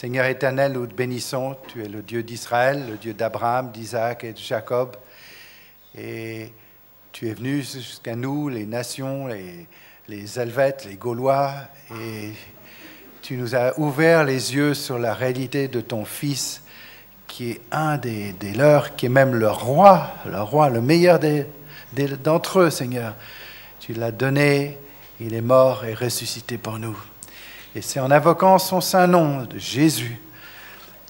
Seigneur éternel, nous te bénissons. Tu es le Dieu d'Israël, le Dieu d'Abraham, d'Isaac et de Jacob. Et tu es venu jusqu'à nous, les nations, les Helvètes, les Gaulois. Et tu nous as ouvert les yeux sur la réalité de ton Fils, qui est un des leurs, qui est même le roi, le meilleur d'entre eux, Seigneur. Tu l'as donné, il est mort et ressuscité pour nous. Et c'est en invoquant son saint nom de Jésus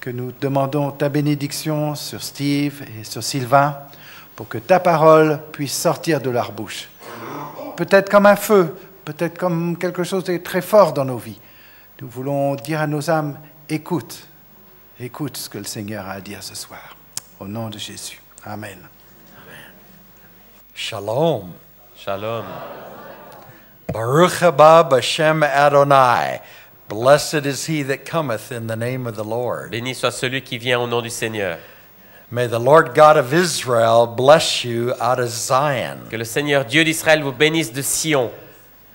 que nous demandons ta bénédiction sur Steve et sur Sylvain pour que ta parole puisse sortir de leur bouche. Peut-être comme un feu, peut-être comme quelque chose de très fort dans nos vies. Nous voulons dire à nos âmes, écoute ce que le Seigneur a à dire ce soir. Au nom de Jésus. Amen. Shalom. Shalom. Baruch haba b'Shem Adonai. Blessed is he that cometh in the name of the Lord. Béni soit celui qui vient au nom du Seigneur. May the Lord God of Israel bless you out of Zion. Que le Seigneur Dieu d'Israël vous bénisse de Sion.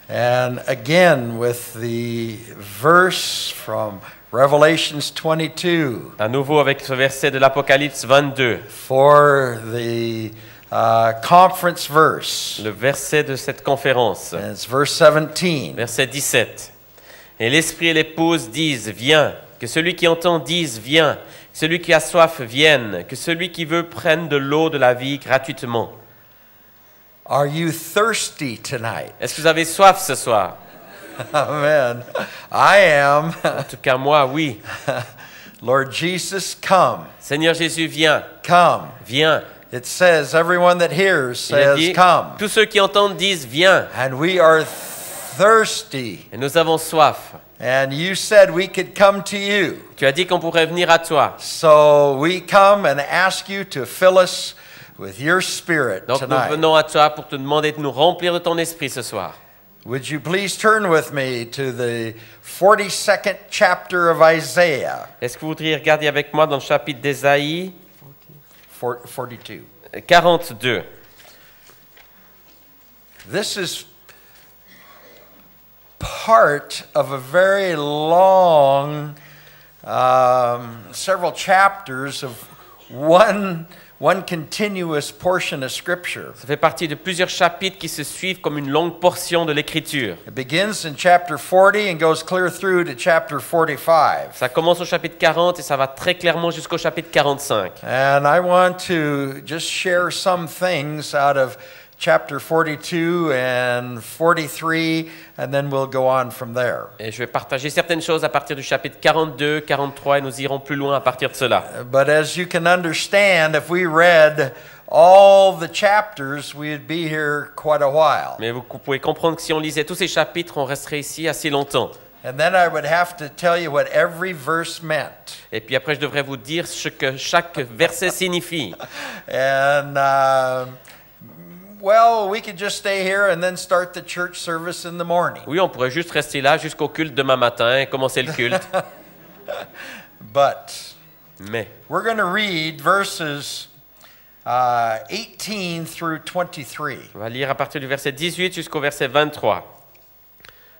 And again with the verse from Revelations 22. À nouveau avec ce verset de l'Apocalypse 22. For the conference verse. Le verset de cette conférence. And it's verse 17. Verset 17. Et l'Esprit et l'épouse disent, viens. Que celui qui entend dise, viens. Que celui qui a soif vienne. Que celui qui veut prenne de l'eau de la vie gratuitement. Are you thirsty tonight? Est-ce que vous avez soif ce soir? Amen. I am. En tout cas, moi, oui. Lord Jesus, come. Seigneur Jésus, viens. Come. Viens. It says, everyone that hears Il a says, dit, come. tous ceux qui entendent disent, viens. And we are thirsty. Et nous avons soif. And you said we could come to you. Tu as dit qu'on pourrait venir à toi. So we come and ask you to fill us with your spirit Donc nous tonight. venons à toi pour te demander de nous remplir de ton esprit ce soir. Would you please turn with me to the 42nd chapter of Isaiah? Est-ce que vous voudriez regarder avec moi dans le chapitre d'Ésaïe 42. 42. This is part of a very long, several chapters of one continuous portion of Scripture. Ça fait partie de plusieurs chapitres qui se suivent comme une longue portion de l'Écriture. It begins in chapter 40 and goes clear through to chapter 45. Ça commence au chapitre 40 et ça va très clairement jusqu'au chapitre 45. And I want to just share some things out of chapter 42 and 43, and then we'll go on from there. Et je vais partager certaines choses à partir du chapitre 42, 43 et nous irons plus loin à partir de cela. But as you can understand, if we read all the chapters, we'd be here quite a while. Mais vous pouvez comprendre que si on lisait tous ces chapitres, on resterait ici assez longtemps. And then I would have to tell you what every verse meant. Et puis après, je devrais vous dire ce que chaque verset signifie. And well, we could just stay here and then start the church service in the morning. Oui, on pourrait juste rester là jusqu'au culte demain matin et commencer le culte. But Mais we're going to read verses 18 through 23. on va lire à partir du verset 18 jusqu'au verset 23.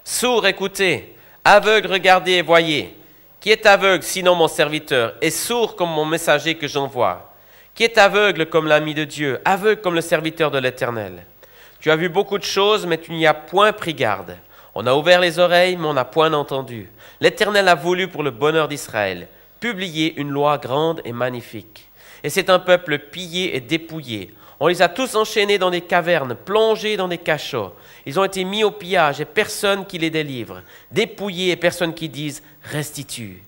Sourds, écoutez. Aveugle, regardez et voyez. Qui est aveugle, sinon mon serviteur, et sourd comme mon messager que j'envoie? Qui est aveugle comme l'ami de Dieu, aveugle comme le serviteur de l'Éternel? Tu as vu beaucoup de choses, mais tu n'y as point pris garde. On a ouvert les oreilles, mais on n'a point entendu. L'Éternel a voulu pour le bonheur d'Israël publier une loi grande et magnifique. Et c'est un peuple pillé et dépouillé. On les a tous enchaînés dans des cavernes, plongés dans des cachots. Ils ont été mis au pillage et personne qui les délivre. Dépouillés et personne qui dise « restitue ».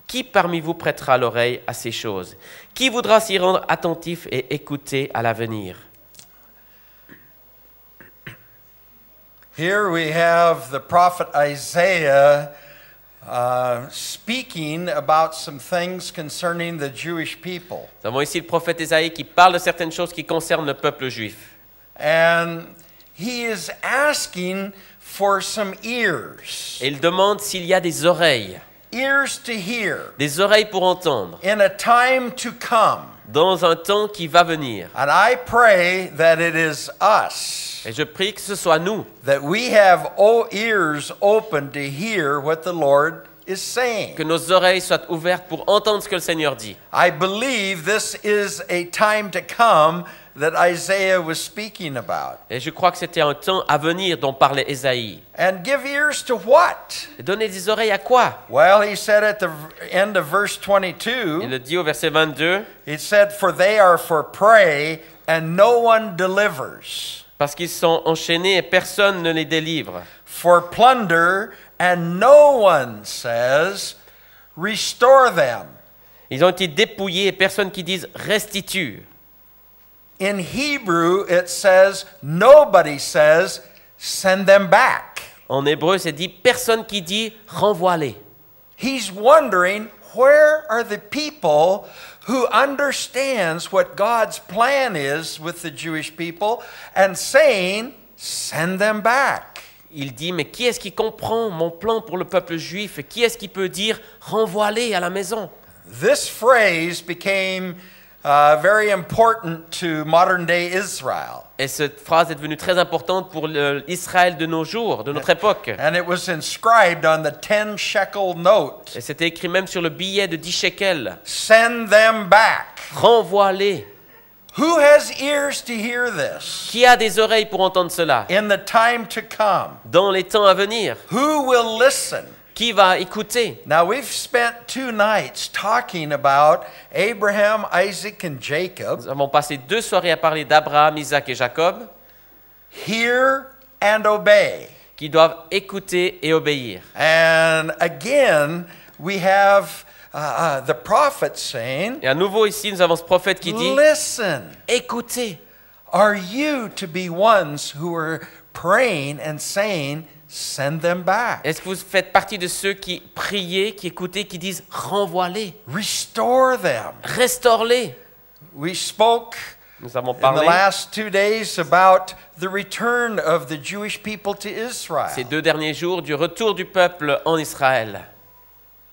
Qui parmi vous prêtera l'oreille à ces choses? Qui voudra s'y rendre attentif et écouter à l'avenir? Here we have the prophet Isaiah speaking about some things concerning the Jewish people. Nous avons ici le prophète Ésaïe qui parle de certaines choses qui concernent le peuple juif. And he is asking for some ears. Et il demande s'il y a des oreilles To hear des oreilles pour entendre, in a time to come. dans un temps qui va venir. And I pray that it is us, Et je prie que ce soit nous, that we have ears open to hear what the Lord is saying. Que nos oreilles soient ouvertes pour entendre ce que le Seigneur dit. I believe this is a time to come that Isaiah was speaking about. Et je crois que c'était un temps à venir dont parlait Ésaïe. And give ears to what? Et donner des oreilles à quoi? Well, he said at the end of verse Il 22, le dit au verset 22, he said, "For they are for prey, and no one delivers. parce qu'ils sont enchaînés et personne ne les délivre. For plunder, and no one says, restore them." Ils ont été dépouillés et personne qui dise restitue. In Hebrew, it says, nobody says, send them back. En hébreu, c'est dit personne qui dit renvoie-les. He's wondering, where are the people who understands what God's plan is with the Jewish people and saying, send them back? Il dit mais qui est-ce qui comprend mon plan pour le peuple juif et qui est-ce qui peut dire renvoie-les à la maison? This phrase became very important to modern day Israel. Et cette phrase est devenue très importante pour l'Israël de nos jours, de notre époque. And it was inscribed on the 10 shekel note. Et c'était écrit même sur le billet de 10 shekels. Send them back. Renvoie-les. Who has ears to hear this? Qui a des oreilles pour entendre cela? In the time to come. Dans les temps à venir, Who will listen? qui va écouter? Now we've spent 2 nights talking about Abraham, Isaac, and Jacob. Nous avons passé 2 soirées à parler d'Abraham, Isaac et Jacob, Hear and obey. qui doivent écouter et obéir. And again, we have the prophet saying, Et à nouveau ici, nous avons ce prophète qui dit listen, écoutez. are you to be ones who are praying and saying, send them back? Est-ce que vous faites partie de ceux qui priaient, qui écoutaient, qui disent renvoie-les, Restore them. restaure-les? We spoke Nous avons in the parlé last 2 days about the return of the Jewish people to Israel. ces 2 derniers jours du retour du peuple en Israël.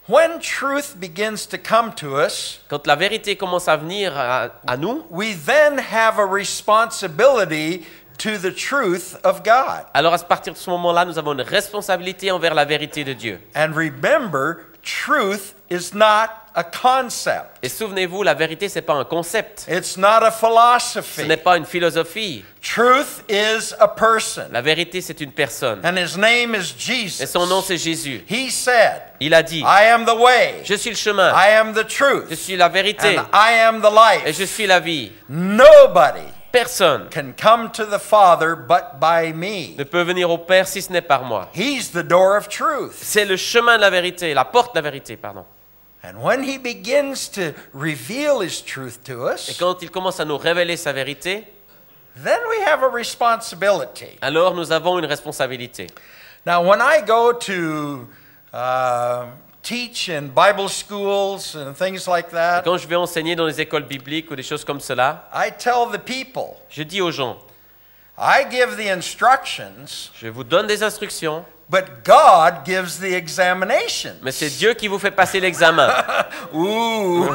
When truth begins to come to us, Quand la vérité commence à venir à nous, we then have a responsibility to the truth of God. alors à partir de ce moment-là, nous avons une responsabilité envers la vérité de Dieu. And remember, truth is not a concept. Et souvenez-vous, la vérité, ce n'est pas un concept. It's not a Ce philosophy. n'est pas une philosophie. Truth is a person. La vérité, c'est une personne. And his name is Et Jesus. son nom, c'est Jésus. He said, Il a dit, I am the way, je suis le chemin, I am the je truth, suis la vérité, and I am the et life. je suis la vie. Nobody Personne can come to the Father but by me. ne peut venir au Père si ce n'est par moi. He's the door of truth. C'est le chemin de la vérité, la porte de la vérité, pardon. And when he begins to reveal his truth to Et us, quand il commence à nous révéler sa vérité, then we have a responsibility. alors nous avons une responsabilité. Now, when I go to teach in Bible schools and things like Et that, quand je vais enseigner dans les écoles bibliques ou des choses comme cela, I tell the people, je dis aux gens, I give the instructions, je vous donne des instructions, but God gives the examinations. mais c'est Dieu qui vous fait passer l'examen. Ooh,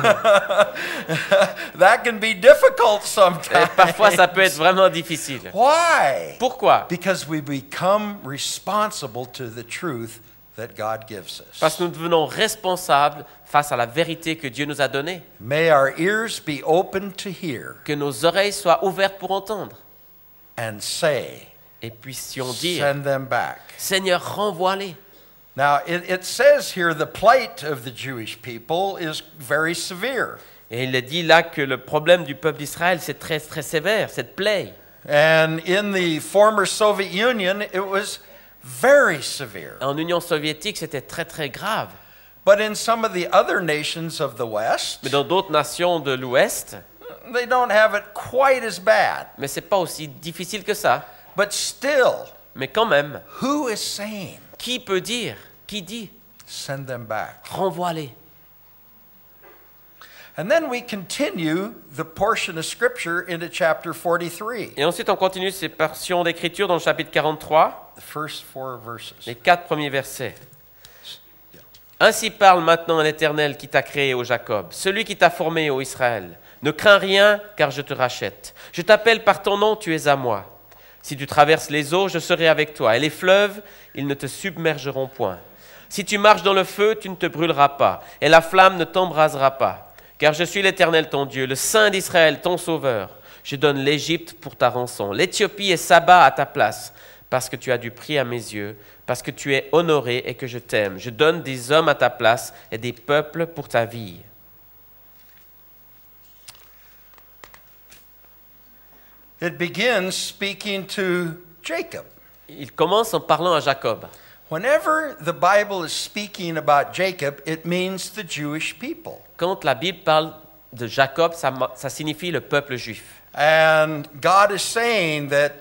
that can be difficult Et sometimes. parfois, ça peut être vraiment difficile. Why? Pourquoi? Because we become responsible to the truth that God gives us. Parce que nous devenons responsables face à la vérité que Dieu nous a donnée. May our ears be open to hear Que nos oreilles soient ouvertes pour entendre. and say, Et puissions dire, send them back. Seigneur, renvoie-les. Now, it says here the plight of the Jewish people is very severe. Et il est dit là que le problème du peuple d'Israël, c'est très, très sévère, cette plaie. And in the former Soviet Union, it was very severe. En Union soviétique, c'était très, très grave. But in some of the other nations of the West, Mais dans d'autres nations de l'Ouest, they don't have it quite as bad. mais ce n'est pas aussi difficile que ça. But still, Mais quand même, who is saying, qui peut dire, qui dit, send them back? renvoie-les? And then we continue the portion of Scripture into chapter 43, Et ensuite, on continue ces portions d'écriture dans le chapitre 43, the first 4 verses. les 4 premiers versets. Ainsi parle maintenant l'Éternel qui t'a créé, ô Jacob, celui qui t'a formé, ô Israël. Ne crains rien, car je te rachète. Je t'appelle par ton nom, tu es à moi. Si tu traverses les eaux, je serai avec toi, et les fleuves, ils ne te submergeront point. Si tu marches dans le feu, tu ne te brûleras pas, et la flamme ne t'embrasera pas. Car je suis l'Éternel ton Dieu, le Saint d'Israël, ton Sauveur. Je donne l'Égypte pour ta rançon, l'Éthiopie et Saba à ta place, parce que tu as du prix à mes yeux, parce que tu es honoré et que je t'aime. Je donne des hommes à ta place et des peuples pour ta vie. It begins speaking to Jacob. Il commence en parlant à Jacob. Whenever the Bible is speaking about Jacob, it means the Jewish people. Quand la Bible parle de Jacob, ça signifie le peuple juif. And God is saying that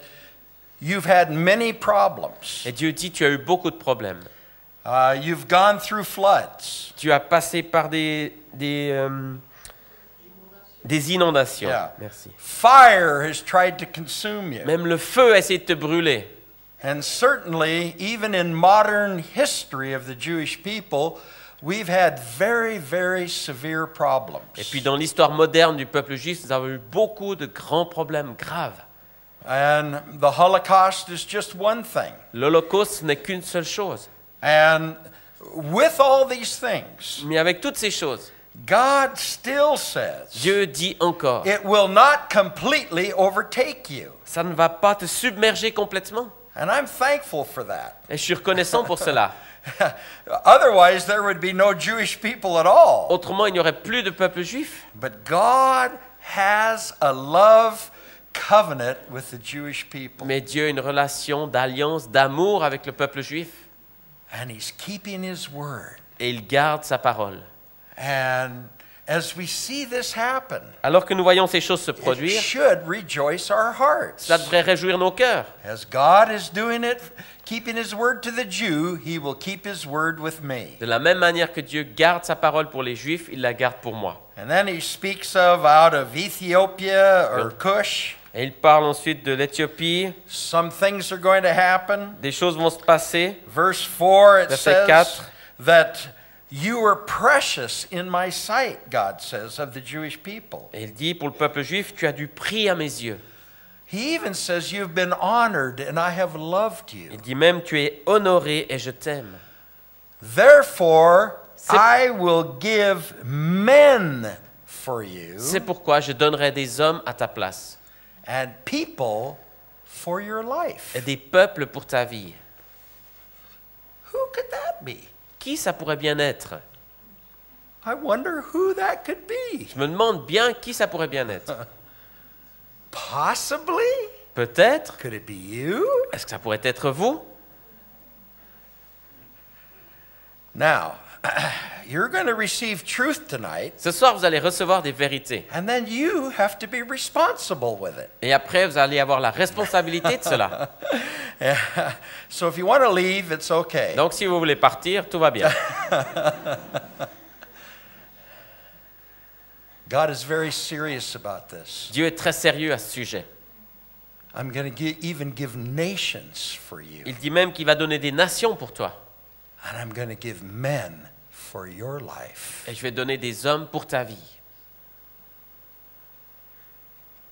you've had many problems. Et Dieu dit, tu as eu beaucoup de problèmes. You've gone through floods. Tu as passé par des inondations. Yeah. Merci. Fire has tried to consume you. Même le feu a essayé de te brûler. And certainly, even in modern history of the Jewish people, we've had very, very severe problems. Et puis dans l'histoire moderne du peuple juif, nous avons eu beaucoup de grands problèmes graves. And the Holocaust is just one thing. L'Holocauste n'est qu'une seule chose. And with all these things, Mais avec toutes ces choses, God still says Dieu dit encore, it will not completely overtake you. ça ne va pas te submerger complètement. And I'm thankful for that. Et je suis reconnaissant pour cela. Otherwise, there would be no Jewish people at all. Autrement, il n'y aurait plus de peuple juif. But God has a love covenant with the Jewish people. Mais Dieu a une relation d'alliance, d'amour avec le peuple juif. And He's keeping His word. Et il garde sa parole. And as we see this happen, Alors que nous voyons ces choses se it produire, should rejoice our hearts. cela devrait réjouir nos cœurs. As God is doing it, keeping His word to the Jew, He will keep His word with me. De la même manière que Dieu garde sa parole pour les Juifs, il la garde pour moi. And then He speaks of out of Ethiopia or Cush. Et il parle ensuite de l'Éthiopie. Some things are going to happen. Des choses vont se passer. Verse 4, it Verset says 4. that you are precious in my sight, God says, of the Jewish people. Et il dit pour le peuple juif, tu as du prix à mes yeux. He even says you've been honored and I have loved you. Il dit même, tu es honoré et je t'aime. Therefore, I will give men for you C'est pourquoi je donnerai des hommes à ta place and people for your life. et des peuples pour ta vie. Who could that be? Qui ça pourrait bien être? I wonder who that could be. Je me demande bien qui ça pourrait bien être. Possibly? Peut-être. Could it be you? Est-ce que ça pourrait être vous? Now, you're going to receive truth tonight, Ce soir, vous allez recevoir des vérités. and then you have to be responsible with it. Et après, vous allez avoir la responsabilité de cela. So if you want to leave, it's okay. Donc, si vous voulez partir, tout va bien. God is very serious about this. Dieu est très sérieux à ce sujet. I'm going to even give nations for you, Il dit même qu'il va donner des nations pour toi. and I'm going to give men for your life, Et je vais donner des hommes pour ta vie,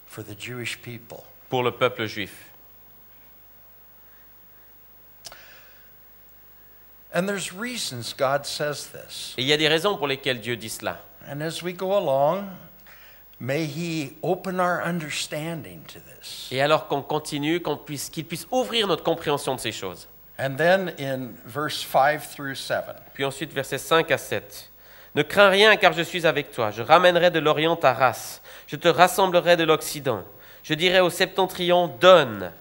for the Jewish people. pour le peuple juif. And there's reasons God says this. Et il y a des raisons pour lesquelles Dieu dit cela. And as we go along, may He open our understanding to this. Et alors qu'on continue, qu'il puisse ouvrir notre compréhension de ces choses. And then in verse 5 through 7. Puis ensuite, versets 5 à 7. Ne crains rien, car je suis avec toi. Je ramènerai de l'Orient ta race. Je te rassemblerai de l'Occident. Je dirai au septentrion, donne.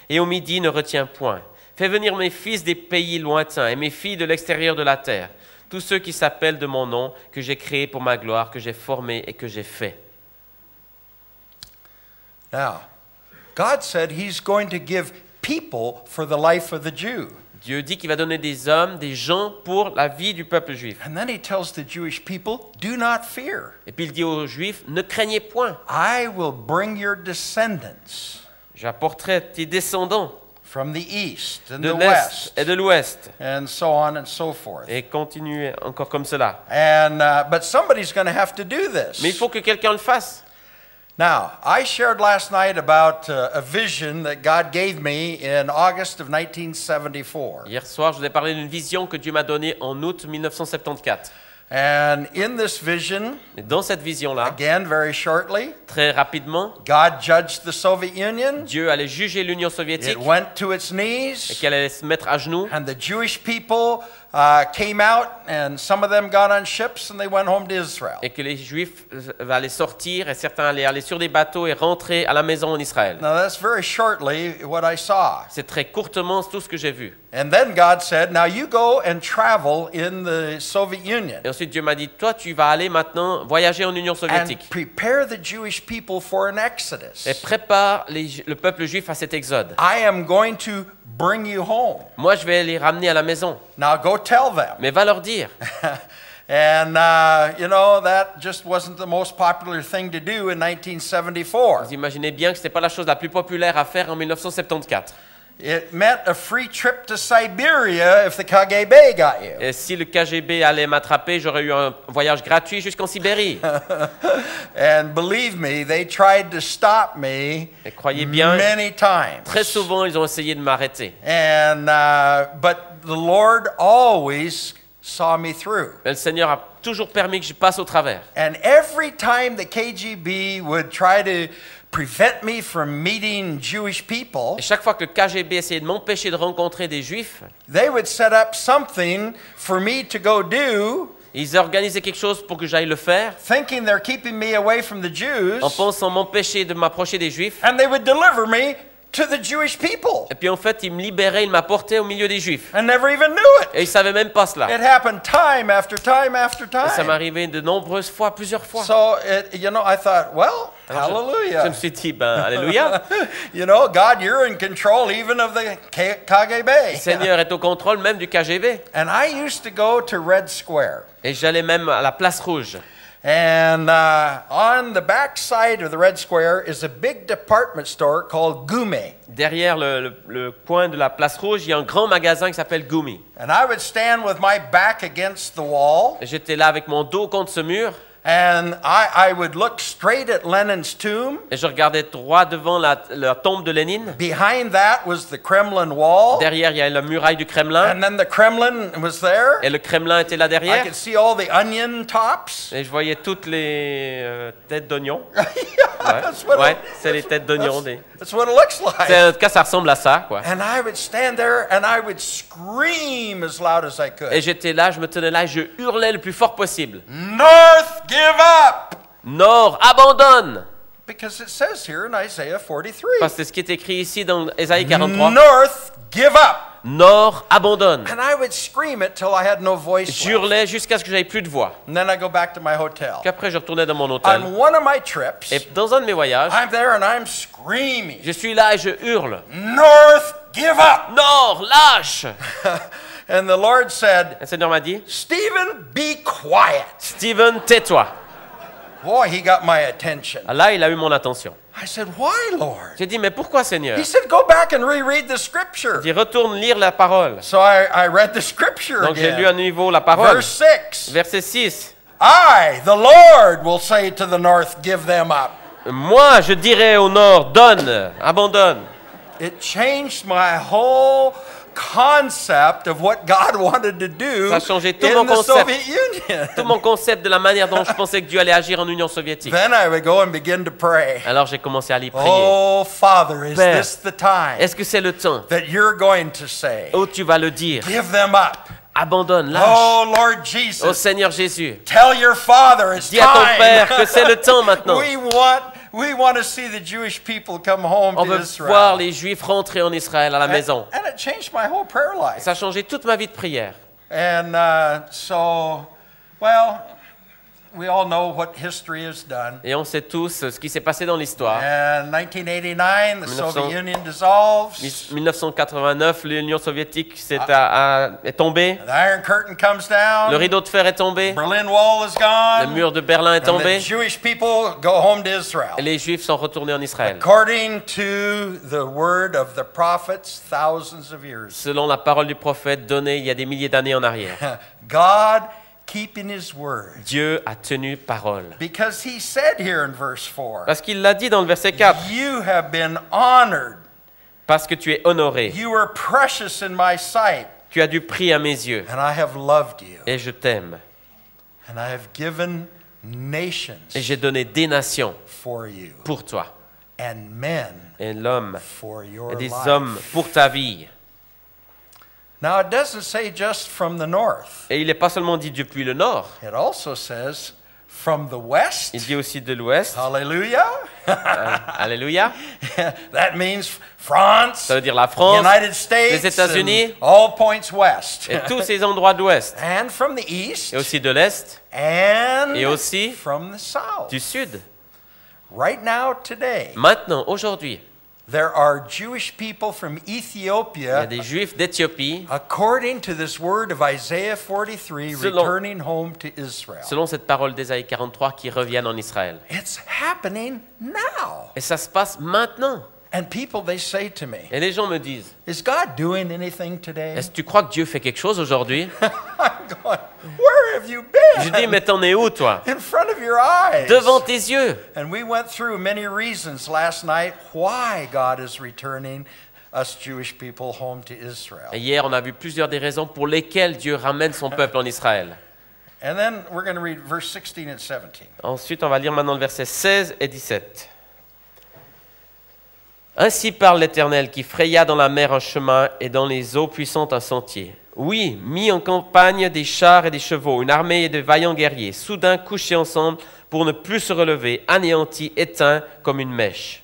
Et au midi, ne retiens point. Fais venir mes fils des pays lointains et mes filles de l'extérieur de la terre. Tous ceux qui s'appellent de mon nom, que j'ai créé pour ma gloire, que j'ai formé et que j'ai fait. Now, God said He's going to give people for the life of the Jew. Dieu dit qu'il va donner des hommes, des gens pour la vie du peuple juif. And then He tells the Jewish people, do not fear. Et puis il dit aux Juifs, ne craignez point. I will bring your descendants J'apporterai tes descendants from the east and de the l'Est west, et de l'Ouest. and so on and so forth. Et continuez encore comme cela. And but somebody's going to have to do this. Mais il faut que quelqu'un le fasse. Now, I shared last night about a vision that God gave me in August of 1974. Hier soir, je vous ai parlé d'une vision que Dieu m'a donnée en août 1974. And in this vision, Et dans cette vision-là, again, very shortly, très rapidement, God judged the Soviet Union. Dieu allait juger l'Union It soviétique went to its et knees, qu'elle allait se mettre à genoux. and the Jewish people came out, and some of them got on ships and they went home to Israel. Et que les Juifs allaient sortir et certains allaient aller sur des bateaux et rentrer à la maison en Israël. Now, that's very shortly what I saw. C'est très courtement tout ce que j'ai vu. And then God said, now you go and travel in the Soviet Union Et ensuite Dieu m'a dit, toi tu vas aller maintenant voyager en Union and soviétique prepare the Jewish people for an exodus. et prépare le peuple juif à cet exode. I am going to bring you home. Moi je vais les ramener à la maison. Now go tell them. Mais va leur dire. And, you know, that just wasn't the most popular thing to do in 1974. Vous imaginez bien que ce n'était pas la chose la plus populaire à faire en 1974. It meant a free trip to Siberia if the KGB got you. Et si le KGB allait m'attraper, j'aurais eu un voyage gratuit jusqu'en Sibérie. And believe me, they tried to stop me Et croyez bien, many times. très souvent ils ont essayé de m'arrêter. And, but the Lord always saw me through. Mais le Seigneur a toujours permis que je passe au travers. And every time the KGB would try to prevent me from meeting Jewish people, Et chaque fois que le KGB essayait de m'empêcher de rencontrer des Juifs, they would set up something for me to go do, ils organisaient quelque chose pour que j'aille le faire, thinking they're keeping me away from the Jews, en pensant m'empêcher de m'approcher des Juifs. and they would deliver me to the Jewish people. Et puis en fait, ils me libéraient, ils m'apportaient au milieu des Juifs. I never even knew it. Et ils ne savaient même pas cela. It happened time after time after Et ça m'est time. arrivé de nombreuses fois, plusieurs fois. So, you know, I thought, well, Alors, je me hallelujah. suis dit, ben, alléluia. You know, God, you're in control even of the KGB. Le Seigneur est au contrôle même du KGB. And I used to go to Red Square. Et j'allais même à la place rouge. And on the back side of the Red Square is a big department store called Gume. Derrière le coin de la place rouge, il y a un grand magasin qui s'appelle Gumi. And I would stand with my back against the wall, Et j'étais là avec mon dos contre ce mur. and I would look straight at Lenin's tomb. Et je regardais droit devant la tombe de Lénine. Behind that was the Kremlin wall. Derrière, il y a la muraille du Kremlin. And then the Kremlin was there. Et le Kremlin était là I derrière. could see all the onion tops. Et je voyais toutes les têtes d'oignon. That's what Ouais, it- c'est les têtes d'oignon. That's what it looks like. En tout cas, ça ressemble à ça, quoi. And I would stand there and I would scream as loud as I Et could. j'étais là, je me tenais là et je hurlais le plus fort possible. North, give up! Nord, abandonne! Because it says here in Isaiah 43. Parce que c'est ce qui est écrit ici dans Ésaïe 43. North, give up! Nord, abandonne! And I would scream it till I had no voice left. J'hurlais jusqu'à ce que j'avais plus de voix. And then I go back to my hotel. Puis après, je retournais dans mon hôtel. On one of my trips, Et dans un de mes voyages, I'm there and I'm screaming, je suis là et je hurle. North, give up! Nord, lâche! And the Lord said, Et le Seigneur m'a dit, Stephen, be quiet. Steven, tais-toi. Boy, he got my attention. Là, il a eu mon attention. I said, why, Lord? J'ai dit, mais pourquoi, Seigneur? He said, go back and reread the scripture. Il dit, retourne lire la parole. So I read the scripture Donc j'ai lu à again. nouveau la parole. Verse 6. Verset 6. I, the Lord, will say to the north, give them up. Moi, je dirais au nord, donne, abandonne. It changed my whole concept of what God wanted to do Ça a changé tout in mon the concept. Soviet Union. Tout mon concept de la manière dont je pensais que Dieu allait agir en Union soviétique. Then I would go and begin to pray. Alors j'ai commencé à aller prier. Oh, Father, is Père, this the time Est-ce que c'est le temps that you're going to say, où tu vas le dire? give them up? Abandonne, lâche. Oh, Lord Au Jesus, Seigneur Jésus, tell your Father it's dis à ton time. Père que c'est le temps maintenant. We want to see the Jewish people come home On to veut Israel. voir les Juifs rentrer en Israël à la maison. And it changed my whole prayer life. Ça a changé toute ma vie de prière. And so, well, we all know what history has done. Et on sait tous ce qui s'est passé dans l'histoire. And 1989, the 1900. Soviet Union dissolves. 1989, l'Union soviétique est tombée. The Iron Curtain comes down. Le rideau de fer est tombé. Berlin Wall is Le gone. mur de Berlin est And tombé. the Jewish people go home to Israel. Et les Juifs sont retournés en Israël. According to the word of the prophets, thousands of years. Selon la parole du prophète donnée il y a des milliers d'années en arrière. God keeping his word. Dieu a tenu parole. Because he said here in verse 4, Parce qu'il l'a dit dans le verset 4. you have been honored. Parce que tu es honoré. You are precious in my sight. Tu as du prix à mes yeux. And I have loved you. Et je t'aime. And I have given nations Et j'ai donné des nations for you. pour toi. And men Et l'homme. for your Et des life. hommes pour ta vie. Now it doesn't say just from the north. Et il n'est pas seulement dit depuis le nord. It also says from the west. Il dit aussi de l'ouest. Hallelujah. Alléluia. That means France, Ça veut dire la France, United States, les États-Unis, and all points west. et tous ces endroits de l'ouest. And from the east, Et aussi de l'est, and et aussi from the south. du sud. Right now, today, Maintenant, aujourd'hui, there are Jewish people from il y a Ethiopia, des Juifs d'Éthiopie, according to this word of Isaiah 43, Selon- returning home to Israel. selon cette parole d'Ésaïe 43, qui reviennent en Israël. It's happening now. Et ça se passe maintenant. And people, they say to me, Et les gens me disent, is God doing anything today? est-ce que tu crois que Dieu fait quelque chose aujourd'hui? I'm going, where have you been? Je dis, mais t'en es où, toi? In front of your eyes. Devant tes yeux. And we went through many reasons last night why God is returning us Jewish people home to Israel. Et hier, on a vu plusieurs des raisons pour lesquelles Dieu ramène son peuple en Israël. And then we're going to read verse 16 and 17. Ensuite, on va lire maintenant le verset 16 et 17. Ainsi parle l'Éternel qui fraya dans la mer un chemin et dans les eaux puissantes un sentier. Oui, mis en campagne des chars et des chevaux, une armée de vaillants guerriers, soudain couchés ensemble pour ne plus se relever, anéantis, éteints comme une mèche.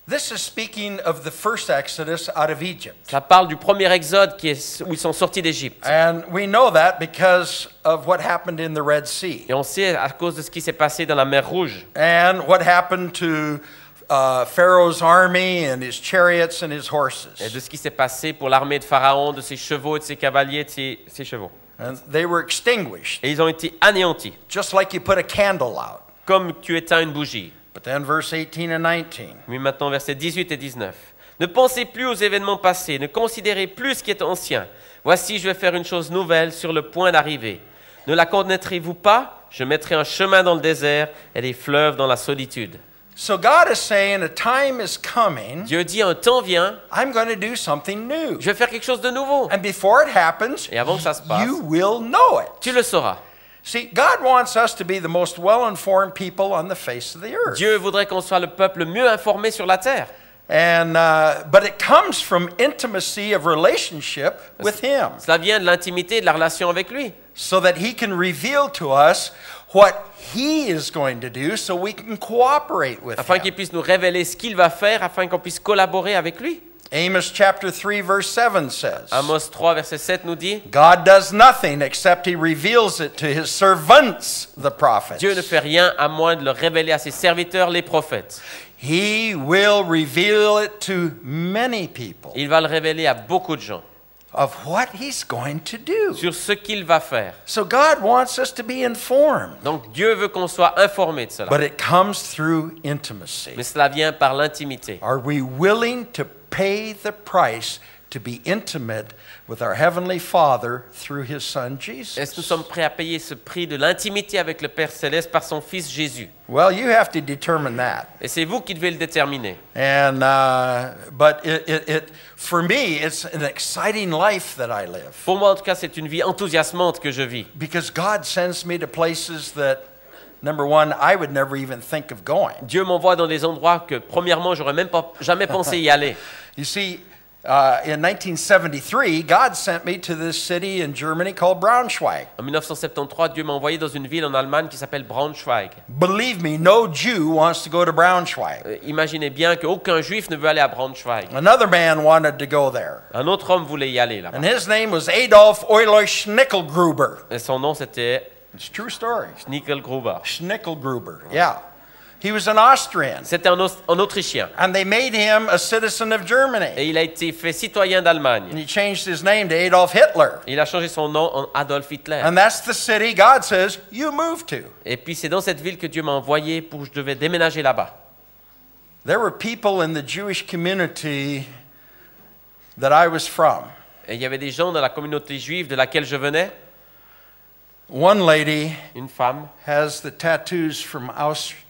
This is speaking of the first Exodus out of Egypt. Ça parle du premier exode où ils sont sortis d'Égypte. And we know that because of what happened in the Red Sea Et on sait à cause de ce qui s'est passé dans la mer Rouge and what happened to Pharaoh's army and his chariots and his et horses. de ce qui s'est passé pour l'armée de Pharaon, de ses chevaux et de ses cavaliers et de ses chevaux. And they were extinguished, Et ils ont été anéantis, just like you put a candle out. comme tu éteins une bougie. But then verse 18 and 19. Oui, maintenant, versets 18 et 19. Ne pensez plus aux événements passés, ne considérez plus ce qui est ancien. Voici, je vais faire une chose nouvelle sur le point d'arriver. Ne la connaîtrez-vous pas? Je mettrai un chemin dans le désert et des fleuves dans la solitude. So God is saying a time is coming. Dieu dit, un temps vient, I'm going to do something new. je vais faire quelque chose de nouveau. And before it happens, Et avant que ça se passe, you will know it. tu le sauras. See, God wants us to be the most well-informed people on the face of the earth. Dieu voudrait qu'on soit le peuple mieux informé sur la terre. And but it comes from intimacy of relationship with Him, Cela vient de l'intimité, de la relation avec lui. so that He can reveal to us what He is going to do, so we can cooperate with Afin Him. qu'il puisse nous révéler ce qu'il va faire, afin qu'on puisse collaborer avec lui. Amos chapter 3 verse 7 says, Amos 3, verset 7 nous dit, God does nothing except He reveals it to His servants, the prophets. Dieu ne fait rien à moins de le révéler à ses serviteurs, les prophètes. He will reveal it to many people Il va le révéler à beaucoup de gens of what He's going to do. sur ce qu'il va faire. So God wants us to be informed, Donc Dieu veut qu'on soit informé de cela. but it comes through intimacy. Mais cela vient par l'intimité. Are we willing to pay the price to be intimate with our Heavenly Father through His Son Est-ce que nous Jesus? sommes prêts à payer ce prix de l'intimité avec le Père Céleste par son Fils Jésus? Well, you have to determine that. Et c'est vous qui devez le déterminer. And but for me, it's an exciting life that I live, Pour moi, en tout cas, c'est une vie enthousiasmante que je vis. because God sends me to places that, number one, I would never even think of going. Dieu m'envoie dans des endroits que, premièrement, j'aurais même pas jamais pensé y aller. You see, in 1973, God sent me to this city in Germany called Braunschweig. En 1973, Dieu m'a envoyé dans une ville en Allemagne qui s'appelle Braunschweig. Believe me, no Jew wants to go to Braunschweig. Imaginez bien qu'aucun juif ne veut aller à Braunschweig. Another man wanted to go there, Un autre homme voulait y aller là-bas. and his name was Adolf Euler Schnickelgruber. Et son nom, c'était It's a true story. Schnickelgruber. Schnickelgruber, yeah. He was an Austrian, C'était un Autrichien. and they made him a citizen of Germany. Et il a été fait citoyen d'Allemagne. And he changed his name to Adolf Hitler. Il a changé son nom en Adolf Hitler. And that's the city God says you move to. Et puis c'est dans cette ville que Dieu m'a envoyé pour que je devais déménager là-bas. There were people in the Jewish community that I was from Et il y avait des gens dans la communauté juive de laquelle je venais One lady Une femme has the tattoos from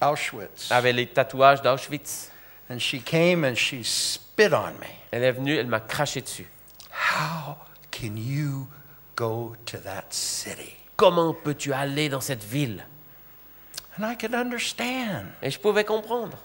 Auschwitz. avait les tatouages d'Auschwitz. And she came and she spit on me. Elle est venue, elle m'a craché dessus. How can you go to that city? Comment peux-tu aller dans cette ville? And I could understand Et je pouvais comprendre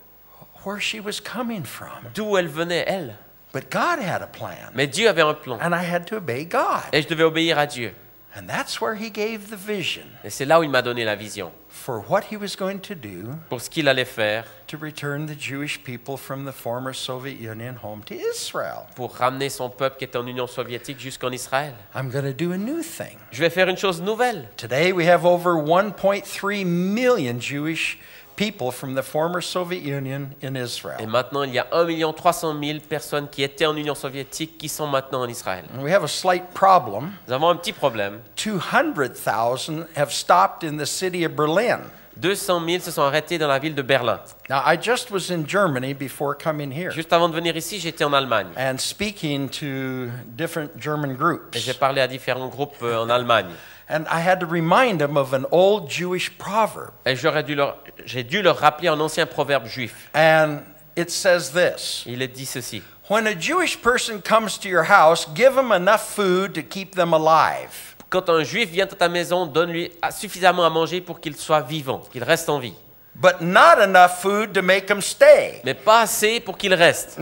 where she was coming from. d'où elle venait, elle. But God had a plan. Mais Dieu avait un plan. And I had to obey God. Et je devais obéir à Dieu. And that's where he gave the vision Et c'est là où il m'a donné la vision for what he was going to do pour ce qu'il allait faire to return the Jewish people from the former Soviet Union home to Israel. pour ramener son peuple qui était en Union soviétique jusqu'en Israël. I'm going to do a new thing. Je vais faire une chose nouvelle. Today we have over 1.3 million Jewish people from the former Soviet Union in Et Israel. maintenant, il y a 1 300 000 personnes qui étaient en Union soviétique qui sont maintenant en Israël. And we have a slight problem. Nous avons un petit problème. 200,000 have stopped in the city of Berlin. 200 000 se sont arrêtés dans la ville de Berlin. Now, I just was in Germany before coming here Juste avant de venir ici, j'étais en Allemagne. and speaking to different German Et groups. j'ai parlé à différents groupes en Allemagne. And I had to remind them of an old Jewish proverb. Et j'ai dû leur rappeler un ancien proverbe juif. And it says this: Il est dit ceci. when a Jewish person comes to your house, give them enough food to keep them alive. Quand un juif vient à ta maison, donne-lui suffisamment à manger pour qu'il soit vivant, qu'il reste en vie. But not enough food to make them stay. Mais pas assez pour qu'il reste.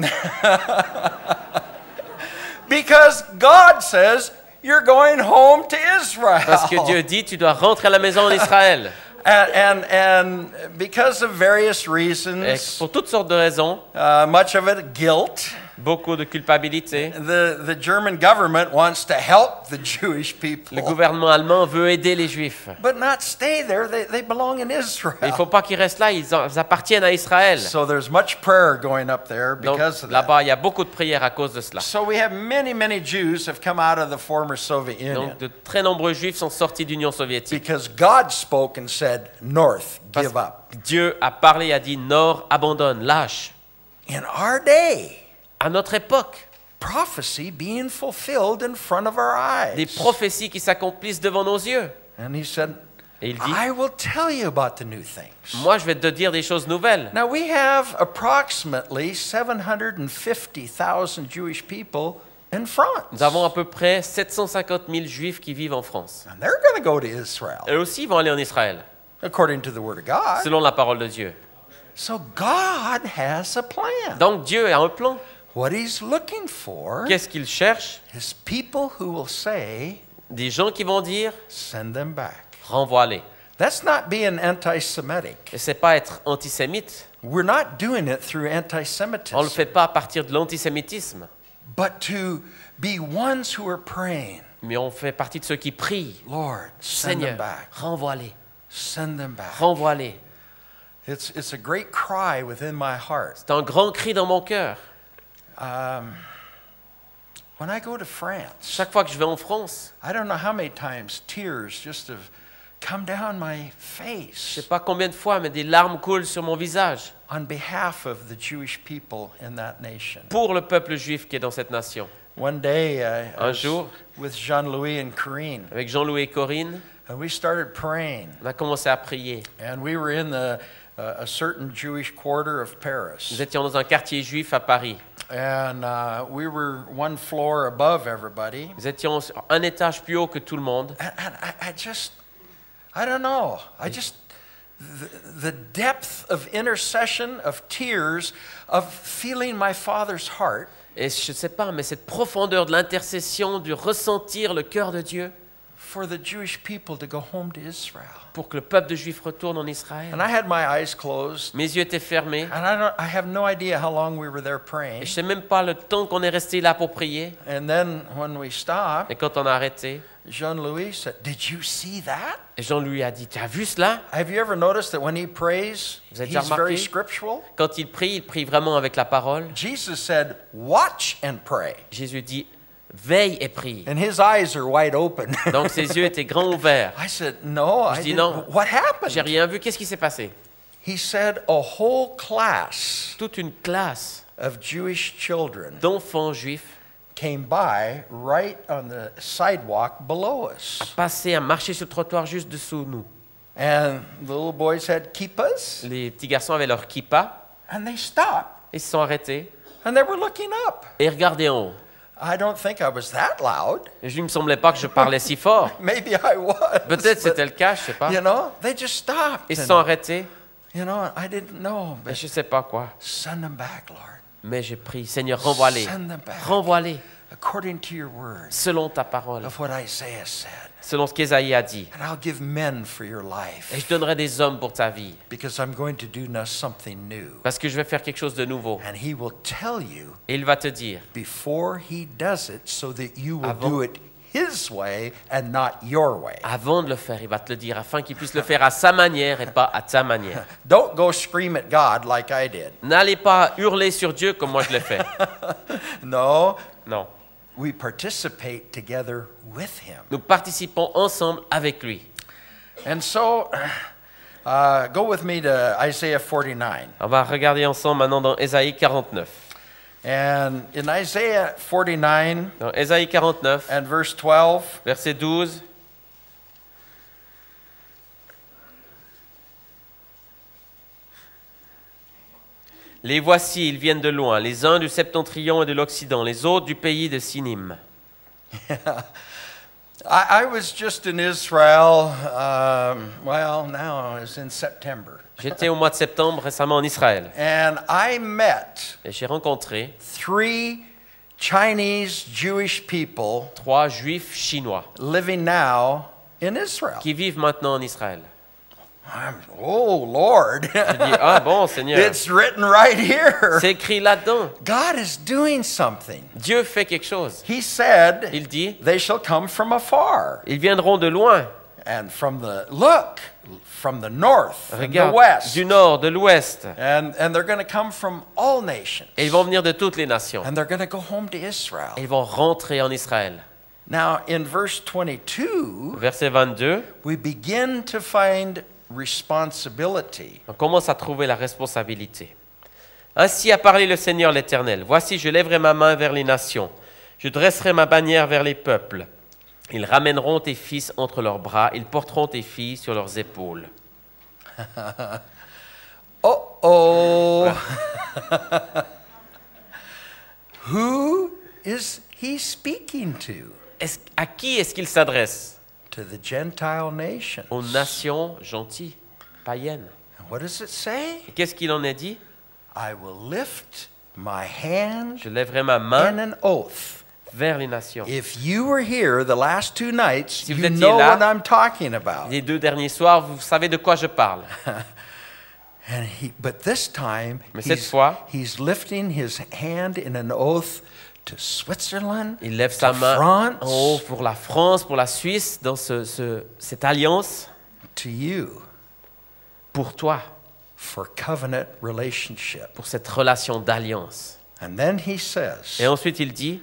Because God says, you're going home to Israel. Parce que Dieu dit, tu dois rentrer à la maison en Israël. And because of various Et reasons, pour toutes sortes de raisons, much of it guilt, beaucoup de culpabilité, the German government wants to help the Jewish people, le gouvernement allemand veut aider les juifs. but not stay there. They belong in Mais il ne Israel. faut pas qu'ils restent là, ils appartiennent à Israël. So there's much prayer going up there Donc because of that. là-bas, il y a beaucoup de prières à cause de cela. So we have many Jews have come out of the former Soviet Union Donc de très nombreux juifs sont sortis d'Union soviétique. because God spoke and said, North, Parce give up. que Dieu a parlé et a dit, Nord, abandonne, lâche. In our day, À notre époque, prophecy being fulfilled in front of our des eyes. prophéties qui s'accomplissent devant nos yeux. And he said, Et il dit, I will tell you about the new things. moi je vais te dire des choses nouvelles. Now we have approximately 750,000 Jewish people in France. Nous avons à peu près 750 000 juifs qui vivent en France. And they're going to go to Israel, Eux aussi vont aller en Israël, according to the Word of God. selon la parole de Dieu. So God has a plan. Donc Dieu a un plan. What he's looking for Qu'est-ce qu'il cherche? is people who will say, Des gens qui vont dire, send them back. renvoie-les. That's not being anti-Semitic. Et c'est pas être antisémite. We're not doing it through On ne le anti-Semitism, fait pas à partir de l'antisémitisme. but to be ones who are praying, Mais on fait partie de ceux qui prient. Lord, send them Seigneur, back. renvoie-les. Send them back. Renvoie-les. It's a great cry within my heart. C'est un grand cri dans mon cœur. When I go to France, Chaque fois que je vais en France, I don't know how many times tears just have come down my je ne face sais pas combien de fois, mais des larmes coulent sur mon visage on behalf of the Jewish people in that nation. pour le peuple juif qui est dans cette nation. One day, I Un was jour, with Jean-Louis and Corinne, avec Jean-Louis et Corinne, and we started praying. on a commencé à prier. And we were in a certain Jewish quarter of Paris. Nous étions dans un quartier juif à Paris. And we were one floor above everybody. Nous étions un étage plus haut que tout le monde. And I don't know. The depth of intercession, of tears, of feeling my Father's heart. Et je ne sais pas, mais cette profondeur de l'intercession, du ressentir le cœur de Dieu For the Jewish people to go home to Israel. pour que le peuple de Juifs retourne en Israël. And I had my eyes closed. Mes yeux étaient fermés. And I have no idea how long we were there Et praying. je ne sais même pas le temps qu'on est resté là pour prier. And then when we stopped, Et quand on a arrêté, Jean-Louis said, "Did you see that?" et Jean-Louis a dit, tu as vu cela? Have you ever noticed that when he prays, Vous avez déjà he's very remarqué? scriptural? Quand il prie vraiment avec la parole. Jesus said, "Watch and pray." Jésus dit, veille et prie. And his eyes are wide open. Donc ses yeux étaient grands ouverts. I said, "No, I Je dis didn't. non. What J'ai happened?" rien vu. Qu'est-ce qui s'est passé? He said, "A whole class Toute une classe of Jewish children d'enfants juifs came by right on the sidewalk below us. Passer, à marcher sur le trottoir juste dessous nous. And the little boys had kippas, Les petits garçons avaient leur kippa, and they stopped, ils se sont arrêtés and they were looking up. et regardaient en haut. I don't think I was that loud. Et il ne me semblait pas que je parlais si fort. Maybe I was. Peut-être but, c'était le cas, je ne sais pas. you know, they just stopped. Ils se and, sont arrêtés you know, I didn't know, et but je ne sais pas quoi. send them back, Lord. Mais j'ai prié, Seigneur, renvoie-les. Send them back. Renvoie-les According to your word, selon ta parole, of what Isaiah said. selon ce qu'Ésaïe a dit. And I'll give men for your Et life, je donnerai des hommes pour ta vie. because I'm going to do now something new. Parce que je vais faire quelque chose de nouveau. And he will tell you Et il va te dire, before he does it so that you will Avant- do it his way and not your way. avant de le faire, il va te le dire, afin qu'il puisse le faire à sa manière et pas à ta manière. Don't go scream at God like I did. N'allez pas hurler sur Dieu comme moi je l'ai fait. No, Non. we participate together with him. Nous participons ensemble avec lui. And so, go with me to Isaiah 49. On va regarder ensemble maintenant dans Ésaïe 49. And in Isaiah 49 Dans Ésaïe 49, and verse 12, verset 12. Les voici, ils viennent de loin, les uns du septentrion et de l'Occident, les autres du pays de Sinim. I was just in Israel, well, now it's in September. J'étais au mois de septembre récemment en Israël And I met et j'ai rencontré 3 Chinese Jewish people 3 juifs chinois living now in Israel. qui vivent maintenant en Israël. Oh, Lord. Je dis, ah bon Seigneur, It's written right here. c'est écrit là-dedans. God is doing something. Dieu fait quelque chose. He said, Il dit, they shall come from afar. ils viendront de loin. And from the north, and the Regarde, west. du nord, de l'ouest. And they're going to come from all nations. Et ils vont venir de toutes les nations. And they're going to go home to Israel. Et ils vont rentrer en Israël. Now, in verse 22, Verset 22, we begin to find responsibility. on commence à trouver la responsabilité. Ainsi a parlé le Seigneur l'Éternel. Voici, je lèverai ma main vers les nations. Je dresserai ma bannière vers les peuples. Ils ramèneront tes fils entre leurs bras. Ils porteront tes filles sur leurs épaules. Uh-oh. Who is he speaking to? À qui est-ce qu'il s'adresse? To the Gentile nations. Aux nations gentilles, païennes. And what does it say? Et qu'est-ce qu'il en a dit? I will lift my hand Je lèverai ma in main an oath. vers les nations. If you were here the last 2 nights, Si vous you étiez know là, what I'm talking about. Les 2 derniers soirs, vous savez de quoi je parle. But this time, Mais cette fois, he's lifting his hand in an oath to Switzerland, il lève to sa main en haut France, pour la France, pour la Suisse, dans cette alliance to you, pour toi, for covenant relationship. pour cette relation d'alliance. And then he says, Et ensuite il dit,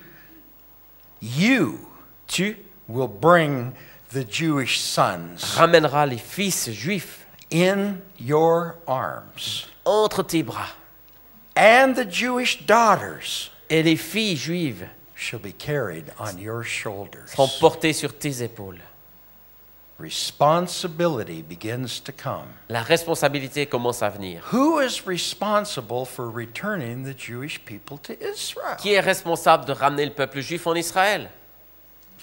you tu will bring the Jewish sons ramèneras les fils juifs in your arms, entre tes bras, and the Jewish daughters et les filles juives shall be carried on your shoulders. seront portées sur tes épaules. Responsibility begins to come. La responsabilité commence à venir. Who is responsible for returning the Jewish people to Israel? Qui est responsable de ramener le peuple juif en Israël?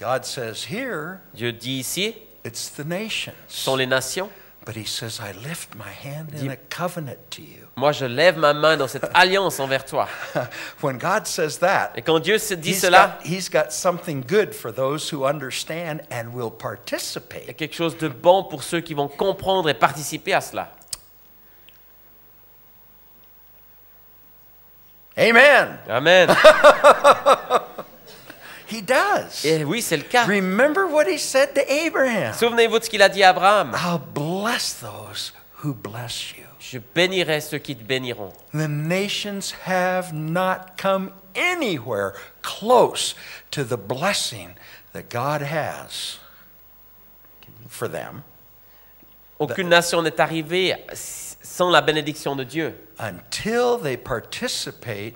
God says here, Dieu dit ici, it's the nations. ce sont les nations. But he says, I lift my hand in a covenant to you. Moi, je lève ma main dans cette alliance envers toi. When God says that, Et quand Dieu se dit cela, he's got something good for those who understand and will il y a participate. quelque chose de bon pour ceux qui vont comprendre et participer à cela. Amen. Amen. He does. Et oui, c'est le cas. Remember what he said to Abraham. Souvenez-vous de ce qu'il a dit à Abraham. I'll bless those who bless you. Je bénirai ceux qui te béniront. The nations have not come anywhere close to the blessing that God has for them Aucune nation n'est arrivée sans la bénédiction de Dieu. until they participate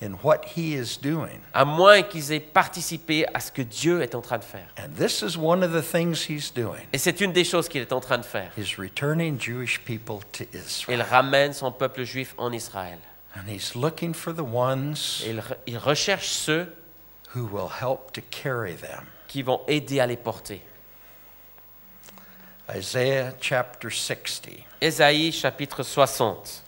in what he is doing. à moins qu'ils aient participé à ce que Dieu est en train de faire. And this is one of the things he's doing. Et c'est une des choses qu'il est en train de faire. He's returning Jewish people to Il Israel. ramène son peuple juif en Israël. And he's looking for the ones Et il recherche ceux who will help to carry them. qui vont aider à les porter. Isaiah chapter 60. Ésaïe chapitre 60.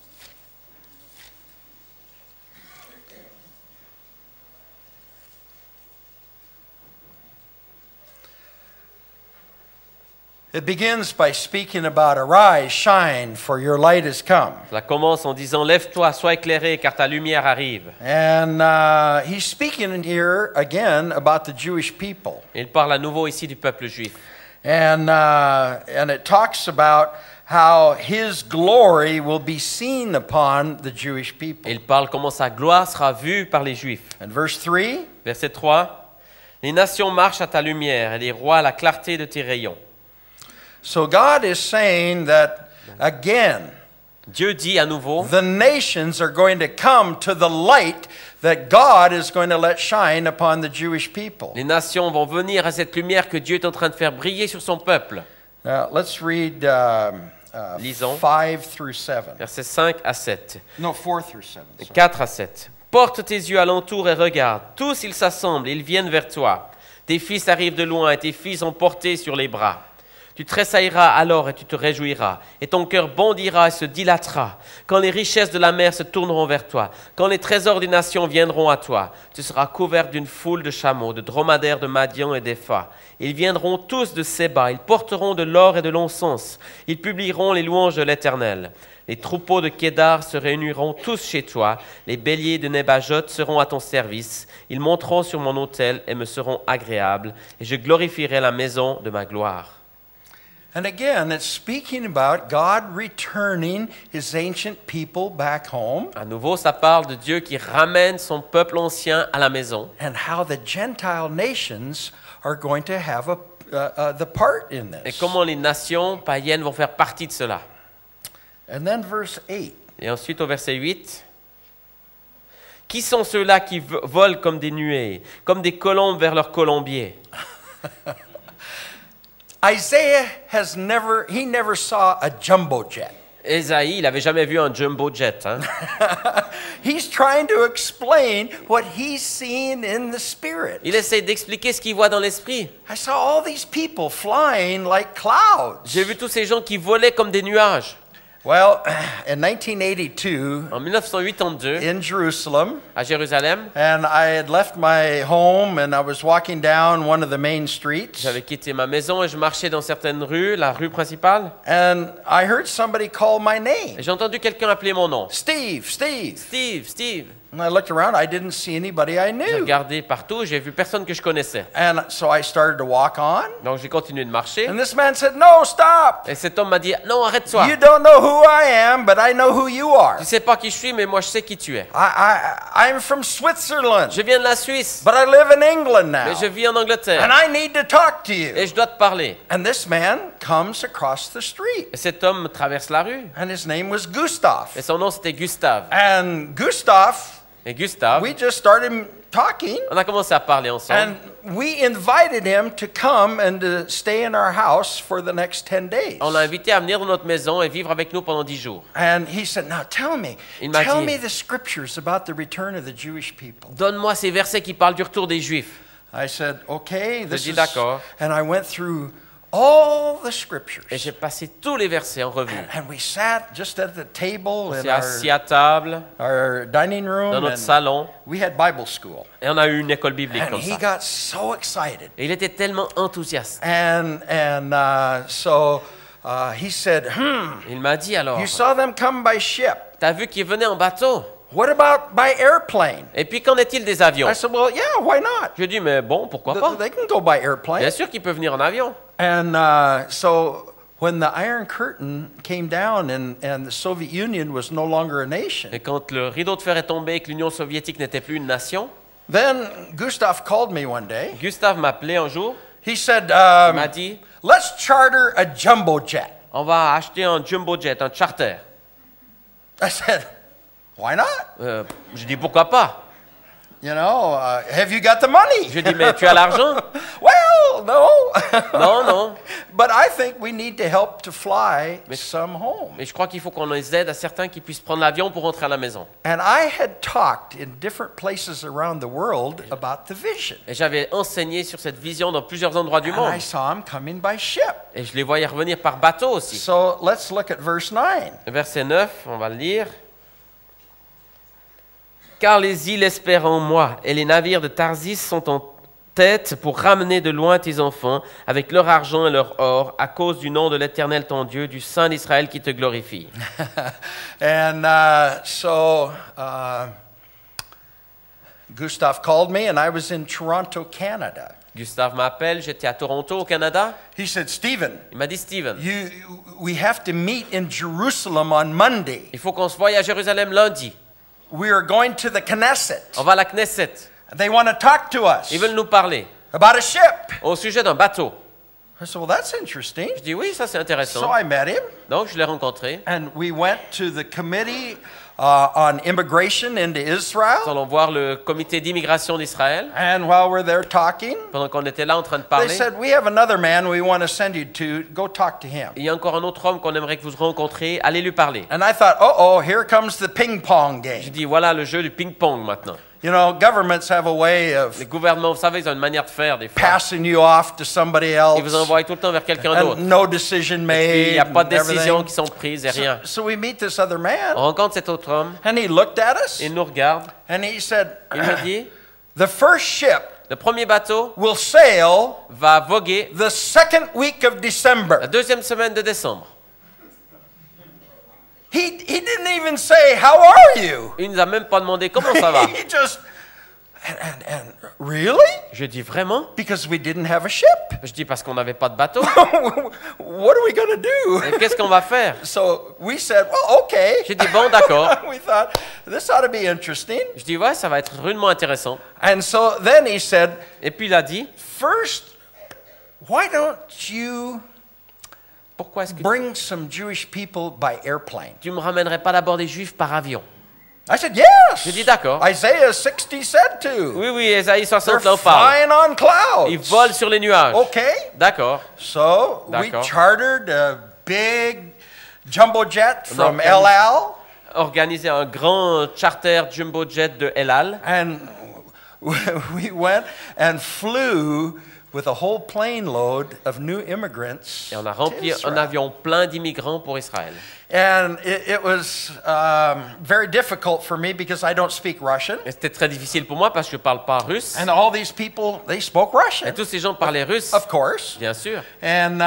It begins by speaking about arise, shine, for your light has come. Cela commence en disant lève-toi, sois éclairé, car ta lumière arrive. And he's speaking here again about the Jewish people. Et il parle à nouveau ici du peuple juif. And it talks about how his glory will be seen upon the Jewish Et people. il parle comment sa gloire sera vue par les juifs. And verse 3, Verset 3. Les nations marchent à ta lumière et les rois à la clarté de tes rayons. so God is saying that again, Dieu dit à nouveau, the nations are going to come to the light that God is going to let shine upon the Jewish people. les nations vont venir à cette lumière que Dieu est en train de faire briller sur son peuple. Now, let's read Lisons. 5 through 7. Versets 5 à 7. No, 4 through 7. Et sorry. 4 à 7. Porte tes yeux alentour et regarde. Tous ils s'assemblent, ils viennent vers toi. Tes fils arrivent de loin et tes filles sont portés sur les bras. Tu tressailleras alors et tu te réjouiras, et ton cœur bondira et se dilatera. Quand les richesses de la mer se tourneront vers toi, quand les trésors des nations viendront à toi, tu seras couvert d'une foule de chameaux, de dromadaires de Madian et d'Epha. Ils viendront tous de Séba, ils porteront de l'or et de l'encens. Ils publieront les louanges de l'Éternel. Les troupeaux de Kédar se réuniront tous chez toi. Les béliers de Nebajot seront à ton service. Ils monteront sur mon autel et me seront agréables. Et je glorifierai la maison de ma gloire. And again, it's speaking about God returning his ancient people back home À nouveau, ça parle de Dieu qui ramène son peuple ancien à la maison. and how the Gentile nations are going to have the part in Et this. comment les nations païennes vont faire partie de cela. And then verse 8. Et ensuite au verset 8. Qui sont ceux-là qui volent comme des nuées, comme des colombes vers leur colombier? Isaiah never saw a jumbo jet. Ésaïe, il n'avait jamais vu un jumbo jet. Hein? He's trying to explain what he's seeing in the spirit. Il essaie d'expliquer ce qu'il voit dans l'esprit. I saw all these people flying like clouds. J'ai vu tous ces gens qui volaient comme des nuages. Well, in 1982, En 1982, in Jerusalem, à Jérusalem, and I had left my home and I was walking down one of the main streets, j'avais quitté ma maison et je marchais dans certaines rues, la rue principale, and I heard somebody call my name. et j'ai entendu quelqu'un appeler mon nom. Steve, Steve. Steve, Steve. And I looked around, I didn't see anybody I J'ai knew. regardé partout, j'ai vu personne que je connaissais. And so I started to walk on, Donc j'ai continué de marcher. and this man said, "No, stop. Et cet homme m'a dit, non, arrête-toi. You don't know who I am, but I know who you are. Tu sais pas qui je suis, mais moi je sais qui tu es. I'm from Switzerland, Je viens de la Suisse, but I live in England now, mais je vis en Angleterre. and I need to talk to you." Et je dois te parler. And this man comes across the street, Et cet homme traverse la rue. and his name was Gustav. Et son nom c'était Gustave. And Gustav, Et Gustave, we just started talking, on a commencé à parler ensemble. and we invited him to come and to stay in our house for the next 10 days. On l'a invité à venir dans notre maison et vivre avec nous pendant 10 jours. And he said, "Now Il m'a tell dit- me the scriptures about the return of the Jewish people." Donne-moi ces versets qui parlent du retour des Juifs. I said, "Okay, this dis is." d'accord. And I went through all the scriptures. Et j'ai passé tous les versets en revue. And we sat just at the table On in s'est assis à table, our dining room, dans notre and salon, we had Bible school. et on a eu une école biblique And comme he ça. got so excited. Et il était tellement enthousiaste. So he said, Il m'a dit alors, "You saw them come by ship. t'as vu qu'ils venaient en bateau? What about by airplane?" Et puis qu'en est-il des avions? I said, "Well, yeah, why not? Je dis, mais bon, pourquoi pas? They can go by airplane." Bien sûr qu'ils peuvent venir en avion. And so when the Iron Curtain came down and the Soviet Union was no longer a nation, Et quand le rideau de fer est tombé et que l'Union soviétique n'était plus une nation, then Gustav called me one day. Gustave m'a appelé un jour, He said, il m'a dit, "Let's charter a jumbo jet." on va acheter un jumbo jet, un charter. I said, "Why not?" Je dis, pourquoi pas? have you got the money? Je dis, mais tu as l'argent? Well, no. Non, non. But I think we need to help to fly Mais- some home. Mais je crois qu'il faut qu'on les aide à certains qui puissent prendre l'avion pour rentrer à la maison. And I had talked in different places around the world about the vision. Et j'avais enseigné sur cette vision dans plusieurs endroits du And monde. I saw them coming by ship. Et je les voyais revenir par bateau aussi. So let's look at verse 9. Verset 9, on va le lire. Car les îles espèrent en moi, et les navires de Tarsis sont en tête pour ramener de loin tes enfants, avec leur argent et leur or, à cause du nom de l'Éternel ton Dieu, du Saint d'Israël qui te glorifie. And Gustav called me, and I was in Toronto, Canada. Gustave m'appelle, j'étais à Toronto, au Canada. He said, Stephen, Il m'a dit, Steven, we have to meet in Jerusalem on Monday. il faut qu'on se voie à Jérusalem lundi. We are going to the Knesset. On va à la Knesset. They want to talk to us Ils veulent nous parler about a ship. au sujet d'un bateau. I said, well, that's interesting. Je dis, oui, ça c'est So intéressant. I met him, Donc je l'ai rencontré. and we went to the committee on immigration into Nous Israel. allons voir le comité d'immigration d'Israël. And while we're there talking, Pendant qu'on était là en train de they parler, said, we have another man we want to send you to. Go talk to him. il y a encore un autre homme qu'on aimerait que vous rencontriez. Allez lui parler. And I thought, uh-oh, here comes the ping pong Je game. dis, voilà le jeu du ping-pong maintenant. You know, governments have a way of Les gouvernements, vous savez, ils ont une manière de faire des fois. passing you off to somebody else. Ils vous envoient tout le temps vers quelqu'un d'autre. And no decision Et puis, made. il n'y a pas de and décisions everything. qui sont prises et rien. So we meet this other man, On rencontre cet autre homme, and he looked at us, il nous regarde, and he said, il me dit, the first ship le premier bateau will sail va voguer the second week of la December. deuxième semaine de décembre. He didn't even say, how are you? Il nous a même pas demandé comment ça va. He just, and really? Je dis, vraiment? Because we didn't have a ship. Je dis, parce qu'on n'avait pas de bateau. What are we going to do? Et qu'est-ce qu'on va faire? So we said, well, okay. J'ai dit, bon, d'accord. We thought, this ought to be interesting. Je dis, ouais, ça va être rudement intéressant. And so then he said, Et puis il a dit, first, why don't you pourquoi est-ce que bring some Jewish people by airplane? tu me ramènerais pas d'abord des Juifs par avion? I said, yes. J'ai dit, d'accord. Isaiah 60 said to. Oui, oui, Ésaïe They're 60 en parle. flying on clouds. Ils volent sur les nuages. Okay. D'accord. So we D'accord. chartered a big jumbo jet from organise- El Al, Organiser un grand charter jumbo jet de El Al. and we went and flew with a whole plane load of new immigrants. Et on a to rempli un Israel. avion plein d'immigrants pour Israël. And it was very difficult for me because I don't speak Russian. Et c'était très difficile pour moi parce que je ne parle pas russe. And all these people, they spoke Et Russian, tous ces gens parlaient russe, of course. bien sûr. And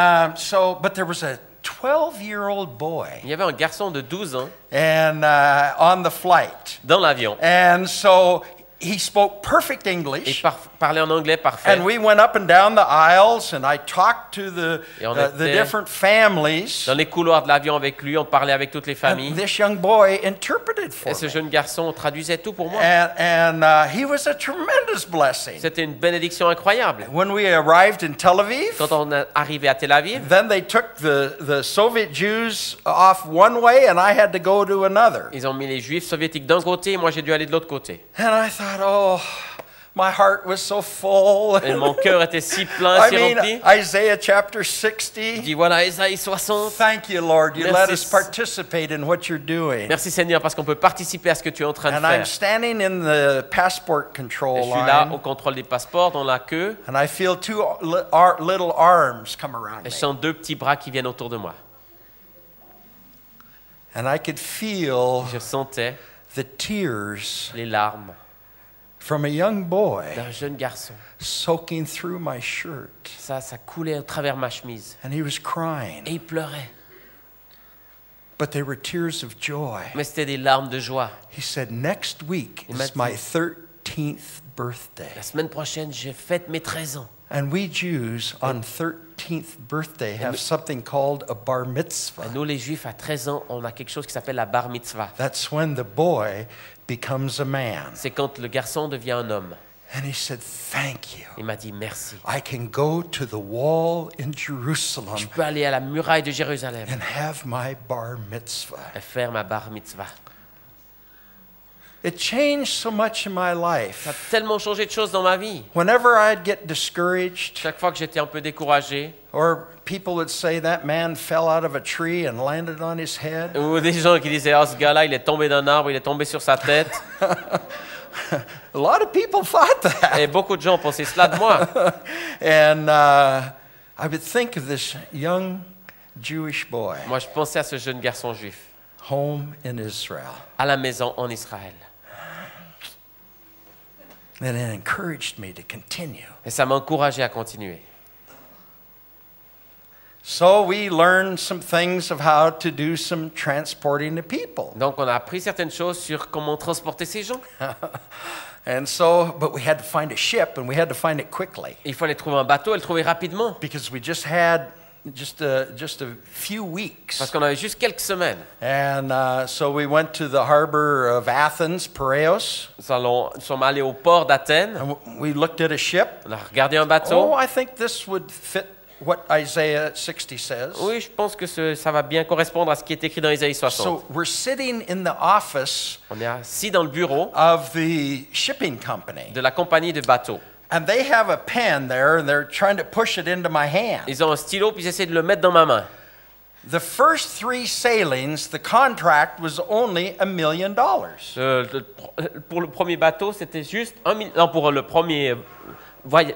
but there was a 12-year-old boy Il y avait un garçon de 12 ans and on the flight. dans l'avion. And so he spoke perfect Il English. parlait en anglais parfait. And we went up and down the aisles, and I talked to the Et on the était different families. Dans les couloirs de l'avion avec lui, on parlait avec toutes les familles. And this young boy interpreted for Et ce me. jeune garçon traduisait tout pour moi. And he was a tremendous blessing. C'était une bénédiction incroyable. When we arrived in Tel Aviv, Quand on est arrivé à Tel Aviv, then they took the Soviet Jews off one way, and I had to go to another. ils ont mis les Juifs soviétiques d'un côté et moi j'ai dû aller de l'autre côté. And I thought, oh, my heart was so full. Et mon cœur était si plein, I si mean, rempli. Isaiah chapter Je 60. dis voilà, Ésaïe 60. Thank you, Lord. You Merci. let us participate in what you're doing. Merci Seigneur parce qu'on peut participer à ce que tu es en train de And I'm faire. standing in the passport Et control je suis là au line, contrôle des passeports dans la queue and I feel two little arms come around et me. je sens deux petits bras qui viennent autour de moi. And I could feel Je sentais the tears les larmes from a young boy d'un jeune garçon. soaking through my shirt. Ça coulait au travers ma chemise. And he was crying, Et il pleurait. but they were tears of joy. Mais c'était des larmes de joie. He said, next week Il m'a is my dit- 13th birthday. La semaine prochaine, je fête mes 13 ans. And we Jews on 13th birthday have something called a bar Et mitzvah. nous, les Juifs, à 13 ans, on a quelque chose qui s'appelle la bar mitzvah. That's when the boy becomes a man. C'est quand le garçon devient un homme. And he said, thank you. Il m'a dit merci. I can go to the wall in Jerusalem Je peux aller à la muraille de Jérusalem and have my bar mitzvah. et faire ma bar mitzvah. It changed so much in my Ça a life. tellement changé de choses dans ma vie. Whenever I'd get discouraged, Chaque fois que j'étais un peu découragé, or people would say that man fell out of a tree and landed on his head, ou des gens qui disaient, oh, ce gars-là, il est tombé d'un arbre, il est tombé sur sa tête. a lot of people thought that. Et beaucoup de gens pensaient cela de moi. And I would think of this young Jewish boy Moi, je pensais à ce jeune garçon juif, home in Israel. à la maison en Israël. And it encouraged me to continue. Et ça m'a encouragé à continuer. So we learned some things of how to do some transporting the people. Donc, on a appris certaines choses sur comment transporter ces gens. And so, but we had to find a ship and we had to find it quickly Il fallait trouver un bateau et le trouver rapidement. because we just had just a few weeks. Parce qu'on avait juste quelques semaines. And so we went to the harbor of Athens, Piraeus, Nous sommes allés au port d'Athènes. and we looked at a ship. On a regardé un Oh, bateau. I think this would fit what Isaiah 60 says. Oui, je pense que ça va bien correspondre à ce qui est écrit dans Isaïe 60. So we're sitting in the office On est assis dans le bureau of the shipping company, de la compagnie de bateaux. and they have a pen there, and they're trying to push it into my hand. Ils ont un stylo puis ils essaient de le mettre dans ma main. The first 3 sailings, the contract was only $1 million. Pour le premier bateau, c'était juste non, pour le premier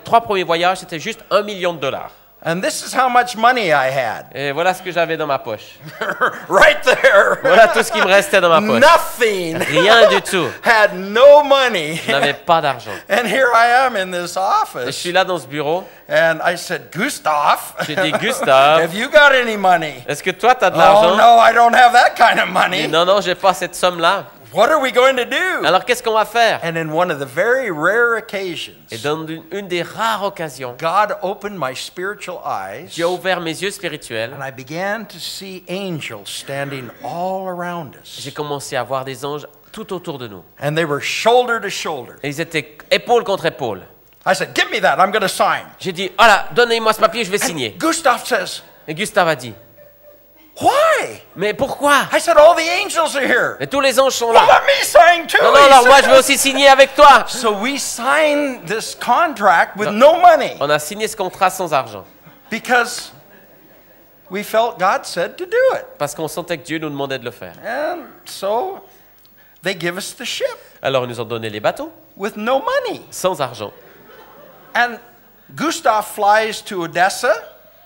3 premiers voyages, c'était juste $1 million. And this is how much money I had. Et voilà ce que j'avais dans ma poche. Right there. Voilà tout ce qui me restait dans ma poche. Nothing. Rien du tout. Had no money. Je n'avais pas d'argent. And here I am in this Et je office. suis là dans ce bureau. And I said, Gustav, J'ai dit, Gustave, have you got any money? est-ce que toi, tu as de Oh, l'argent? no, I don't have that kind of Et money. non, non, j'ai pas cette somme-là. What are we going to do? Alors, qu'est-ce qu'on va faire? And in one of the very rare occasions, Et dans une des rares occasions, God opened my spiritual eyes, Dieu a ouvert mes yeux spirituels. and I began to see angels standing all around us. J'ai commencé à voir des anges tout autour de nous. And they were shoulder to shoulder. Et ils étaient épaule contre épaule. I said, give me that, I'm going to sign. J'ai dit, voilà, donnez-moi ce papier, je vais signer. Gustav says, Et Gustave a dit, why? mais pourquoi? I said, all the angels are here. Et tous les anges sont Well, là. let me sign too. Non, non, he alors moi, said. je vais aussi signer avec toi. So we signed this contract with no money On a signé ce contrat sans argent. because we felt God said to do it. Parce qu'on sentait que Dieu nous demandait de le faire. And so they give us the ship Alors, ils nous ont donné les bateaux with no money. sans argent. And Gustav flies to Odessa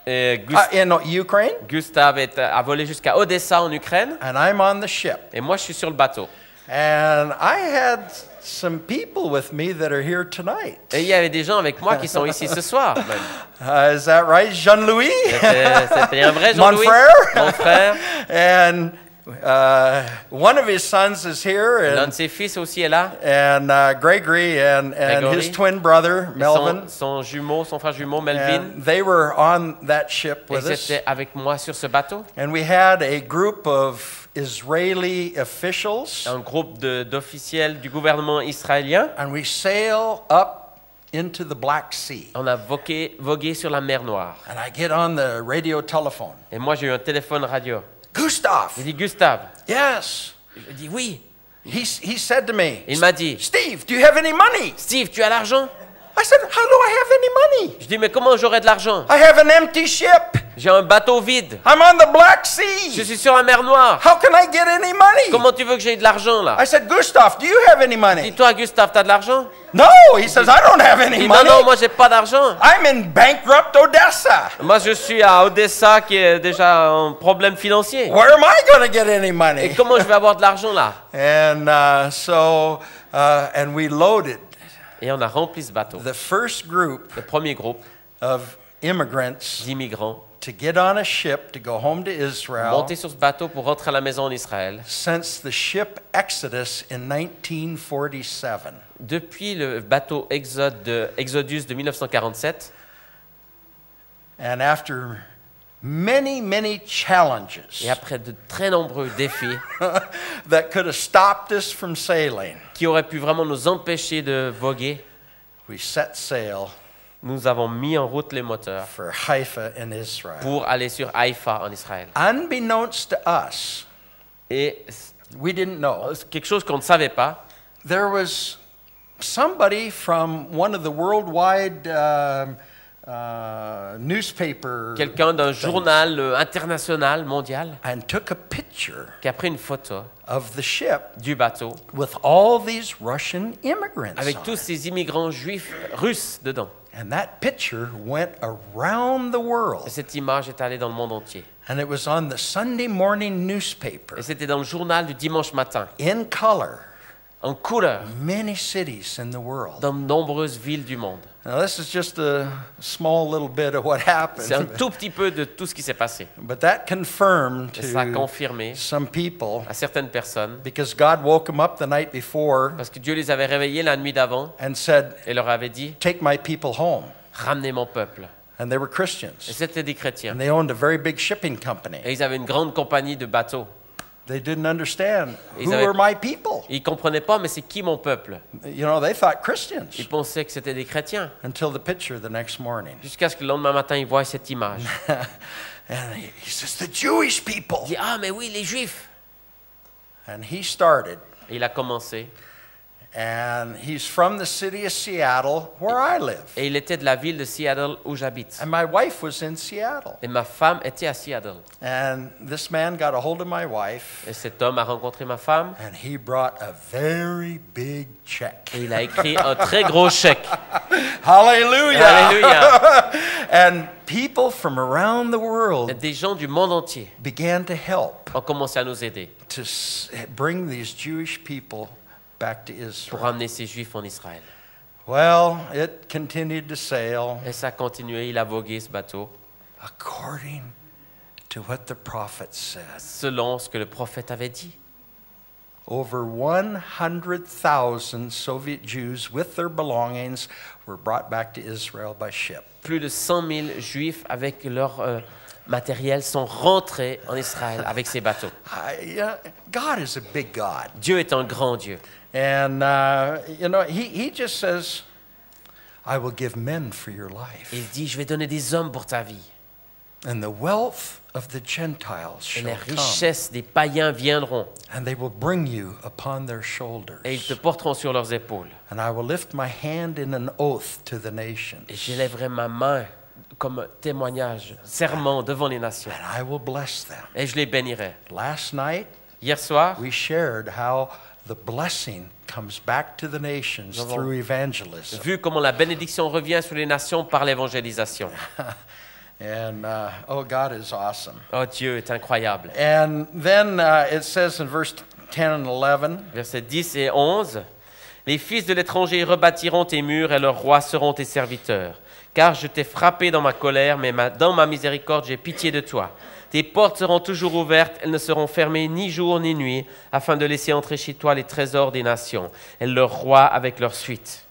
Et in Ukraine, Gustave a volé jusqu'à Odessa en Ukraine. and I'm on the ship. Et moi, je suis sur le bateau. And I had some people with me that are here tonight. Et il y avait des gens avec moi qui sont ici ce soir. Même. Is that right, Jean-Louis? C'était un vrai Mon Jean-Louis. frère. Mon frère. And one of his sons is here, L'un de ses fils aussi est là. and Gregory and Gregory. his twin brother, Melvin. Son frère jumeau, Melvin. And they were on that ship with Ils us. étaient avec moi sur ce bateau. And we had a group of Israeli officials, Un groupe d'officiels du gouvernement israélien. and we sail up into the Black Sea. On a vogué sur la mer Noire. And I get on the radio telephone. Et moi, j'ai eu un téléphone radio. Gustav, J'ai dit, Gustave. yes. Je dis, oui. He said to me, Il m'a dit, Steve, do you have any money? Steve, tu as l'argent? I said, how do I have any money? Je dis, mais comment j'aurai de l'argent? I have an empty ship. J'ai un bateau vide. I'm on the Black Je Sea. suis sur la mer Noire. How can I get any money? Comment tu veux que j'aie de l'argent là? I said, Gustav, do you have any money? Dis-toi, Gustave, t'as de l'argent? No, he says, I don't have Je any dis, non, money. non, moi j'ai pas d'argent. I'm in bankrupt Odessa. Moi je suis à Odessa qui est déjà un problème financier. Where am I going to get any Et money? comment je vais avoir de l'argent là? And and we loaded Et on a rempli ce bateau. the first group Le premier groupe of immigrants d'immigrants to get on a ship to go home to Israel montés sur ce bateau pour rentrer à la maison en Israël. since the ship Exodus in 1947. Depuis le bateau Exodus de 1947, And after many challenges et après de très nombreux défis that could have stopped us from sailing, qui auraient pu vraiment nous empêcher de voguer, we set sail nous avons mis en route les moteurs for Haifa in Israel. pour aller sur Haïfa en Israël. Unbeknownst to us, Et we didn't know, quelque chose qu'on ne savait pas, there was somebody from one of the worldwide newspaper Quelqu'un d'un journal international, mondial, and took a picture qui a pris une photo of the ship du bateau with all these Russian immigrants avec on tous it. ces immigrants juifs russes dedans. And that picture went around the world. Et cette image est allée dans le monde entier. And it was on the Sunday morning newspaper Et c'était dans le journal du dimanche matin, in color, en couleur, many cities in the world. dans de nombreuses villes du monde. Now, this is just a small little bit of what C'est un happened. tout petit peu de tout ce qui s'est passé. But that confirmed Et ça a to confirmé some people, à certaines personnes, because God woke them up the night before parce que Dieu les avait réveillés la nuit d'avant and said, et leur avait dit, take my people home. ramenez mon peuple. And they were Et Christians. c'était des chrétiens. And they owned a very big shipping company. Et ils avaient une grande compagnie de bateaux. They didn't understand Ils who avaient- were my people. Ils ne comprenaient pas, mais c'est qui mon peuple? You know, they thought Christians Ils pensaient que c'était des chrétiens. until the picture the next morning. Jusqu'à ce que le lendemain matin, ils voient cette image. And he says, the Jewish people. Il dit, ah, mais oui, les juifs. And he started. Et il a commencé. And he's from the city of Seattle, where I live. Et il était de la ville de Seattle où j'habite. And my wife was in Seattle. Et ma femme était à Seattle. And this man got a hold of my wife, Et cet homme a rencontré ma femme. and he brought a very big check. Et il a écrit un très gros chèque. Hallelujah! Alléluia. And people from around the world Des gens du monde entier began to help ont commencé à nous aider to bring these Jewish people back to pour Israel. amener ces juifs en Israël. Well, it continued to sail Et ça a continué, il a vogué ce bateau according to what the prophet said. selon ce que le prophète avait dit. Over 100,000 Soviet Jews with their belongings were brought back to Israel by ship. Plus de 100 000 juifs avec leur matériel sont rentrés en Israël avec ces bateaux. God is a big God. Dieu est un grand Dieu. And, you know, he just says, I will give men for your life. Il dit, je vais donner des hommes pour ta vie. And the wealth of the Gentiles Et shall les come. richesses des païens viendront. And they will bring you upon their shoulders. Et ils te porteront sur leurs épaules. And I will lift my hand in an oath to the nations. Et j'élèverai ma main comme témoignage, serment devant les nations. And I will bless them. Et je les bénirai. Last night, Hier soir, we shared how the blessing comes back to the nations Nous avons through evangelism. vu comment la bénédiction revient sur les nations par l'évangélisation. And, oh, God is awesome. Oh, Dieu est incroyable. And then it says in verse 10 and 11, Versets 10 et 11. Les fils de l'étranger rebâtiront tes murs et leurs rois seront tes serviteurs. Car je t'ai frappé dans ma colère, mais dans ma miséricorde, j'ai pitié de toi. Tes portes seront toujours ouvertes, elles ne seront fermées ni jour ni nuit, afin de laisser entrer chez toi les trésors des nations, et leurs rois avec leur suite.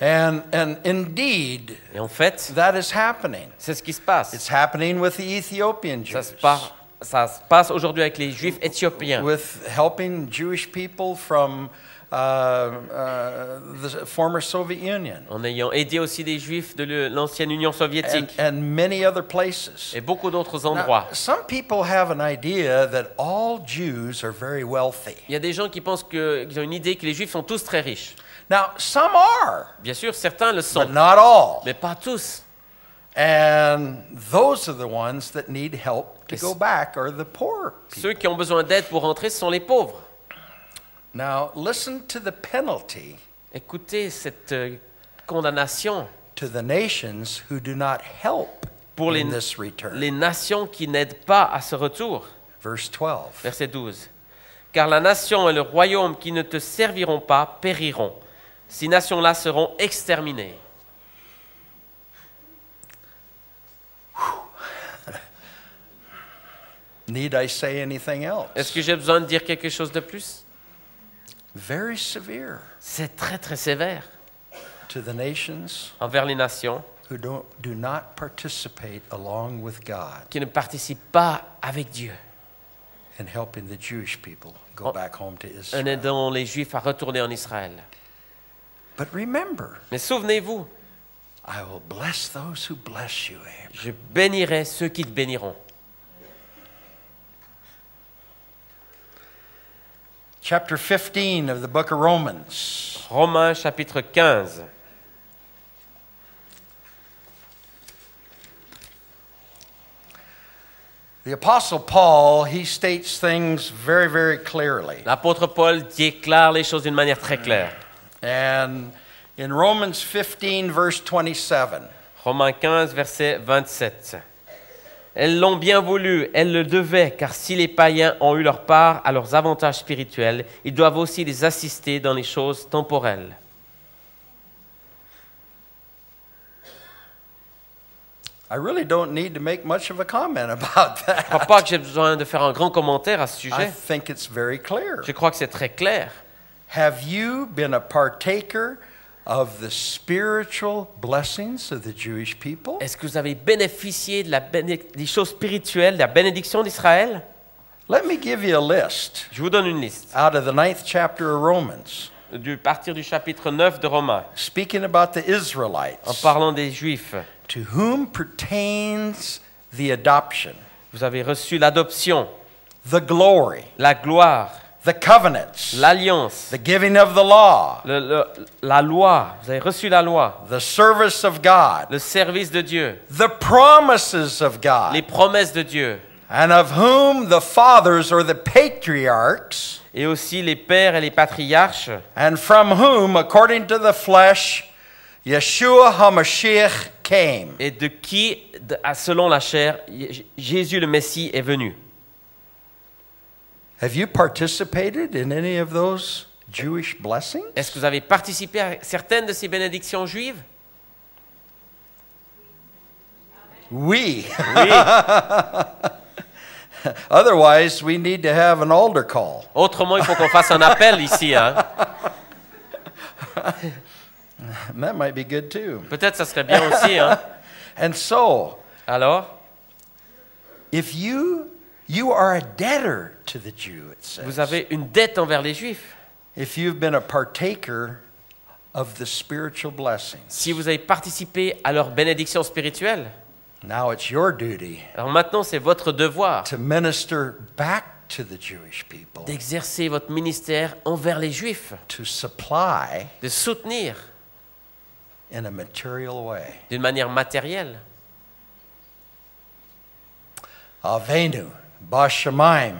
and indeed, Et en fait, that is happening. c'est ce qui se passe. It's happening with the Ethiopian Ça Jews, se passe aujourd'hui avec les Juifs éthiopiens, with helping Jewish people from the former Soviet Union, en ayant aidé aussi des Juifs de l'ancienne Union soviétique and many other places. et beaucoup d'autres Now, endroits. some people have an idea that all Jews are very wealthy. Il y a des gens qui pensent qu'ils ont une idée que les Juifs sont tous très riches. Now, some are, Bien sûr, certains le sont, but not all. mais pas tous. And those are the ones that need help to Yes. go back, are the poor people. Ceux qui ont besoin d'aide pour rentrer, ce sont les pauvres. Now, listen to the penalty Écoutez cette condamnation to the nations who do not help pour in this return. les nations qui n'aident pas à ce retour. Verse 12. Verset 12. Car la nation et le royaume qui ne te serviront pas périront. Ces nations-là seront exterminées. Need I say anything else? Est-ce que j'ai besoin de dire quelque chose de plus? Very severe C'est très très sévère to the nations envers les nations who do not participate along with God qui ne participent pas avec Dieu in helping the Jewish people go Oh. back home to en Israel. aidant les Juifs à retourner en Israël. But remember, Mais souvenez-vous, I will bless those who bless you, Abraham. je bénirai ceux qui te béniront. chapter 15 of the book of Romans. Romains chapitre 15. The Apostle Paul, he states things very, very clearly. L'apôtre Paul déclare les choses d'une manière très claire. And in Romans 15, verse 27, Romains 15, verset 27. Elles l'ont bien voulu, elles le devaient, car si les païens ont eu leur part à leurs avantages spirituels, ils doivent aussi les assister dans les choses temporelles. I really don't need to make much of a comment about Je ne crois that. pas que j'ai besoin de faire un grand commentaire à ce I sujet. think it's very clear. Je crois que c'est très clair. Have you been a partaker of the spiritual blessings of the Jewish people? Est-ce que vous avez bénéficié de des choses spirituelles, de la bénédiction d'Israël? Let me give you a list Je vous donne une liste. out of the 9th chapter of Romans, Partir du chapitre 9 de Romains, speaking about the en Israelites, parlant des Juifs. to whom pertains the adoption, Vous avez reçu l'adoption, the glory, la gloire, the covenants, l'alliance, the giving of the law, la loi. Vous avez reçu la loi, the service of God, le service de Dieu, the promises of les God, promesses de Dieu, and of whom the fathers or the patriarchs, et aussi les pères et les patriarches, and from whom, according to the flesh, Yeshua HaMashiach came. et de qui, selon la chair, Jésus le Messie est venu. Have you participated in any of those Jewish blessings? Est-ce que vous avez participé à certaines de ces bénédictions juives? We. Oui. Otherwise, we need to have an altar call. Autrement, il faut qu'on fasse un appel ici. Hein. And that might be good too. Peut-être ça serait bien aussi. Hein. And so, Alors, if you are a debtor to the Jew, it says. vous avez une dette envers les Juifs. If you've been a partaker of the spiritual blessings, Si vous avez participé à leur bénédiction spirituelle, now it's your duty alors maintenant c'est votre devoir to minister back to the Jewish people, d'exercer votre ministère envers les Juifs, to supply de soutenir in a material way. d'une manière matérielle. Avenu, Bashamayim,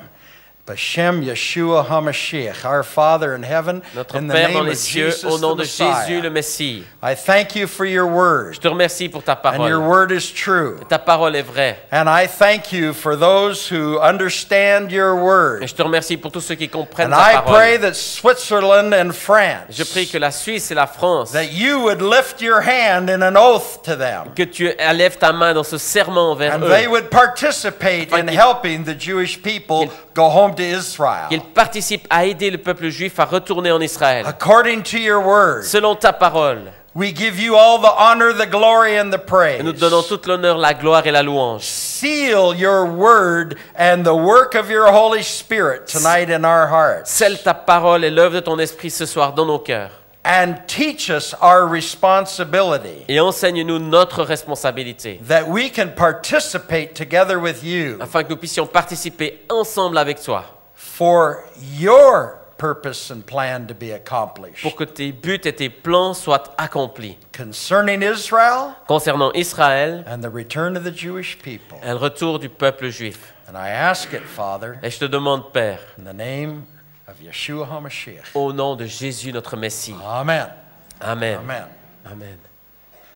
Bashem Yeshua HaMashiach, our Father in heaven, Notre in the Père dans name les of cieux, Jesus au nom the de Jésus le Messiah. Messie, I thank you for your word, je te remercie pour ta and your parole. word is true. Ta parole est vraie. And I thank you for those who understand your Et word. je te remercie pour tous ceux qui comprennent And ta I pray parole. that Switzerland and France, Je prie que la Suisse et la France, that you would lift your hand in an oath to them, que tu élèves ta main dans ce serment envers and they eux, would participate in helping the Jewish people go home to Israel. qu'ils participent à aider le peuple juif à retourner en Israël. According to your word, Selon ta parole, we give you all the honor, the glory, and the et nous te donnons praise. toute l'honneur, la gloire et la louange. Seal your word and the work of your Holy Spirit tonight in our hearts. Scelle ta parole et l'œuvre de ton esprit ce soir dans nos cœurs. And teach us our responsibility, Et enseigne-nous notre responsabilité, that we can participate together with you afin que nous puissions participer ensemble avec toi, for your purpose and plan to be accomplished. pour que tes buts et tes plans soient accomplis. Concerning Israel Concernant Israël and the return of the Jewish people. et le retour du peuple juif. And I ask it, Father, Et je te demande, Père, in the name of Yeshua HaMashiach. au nom de Jésus notre Messie. Amen. Amen. Amen. Amen.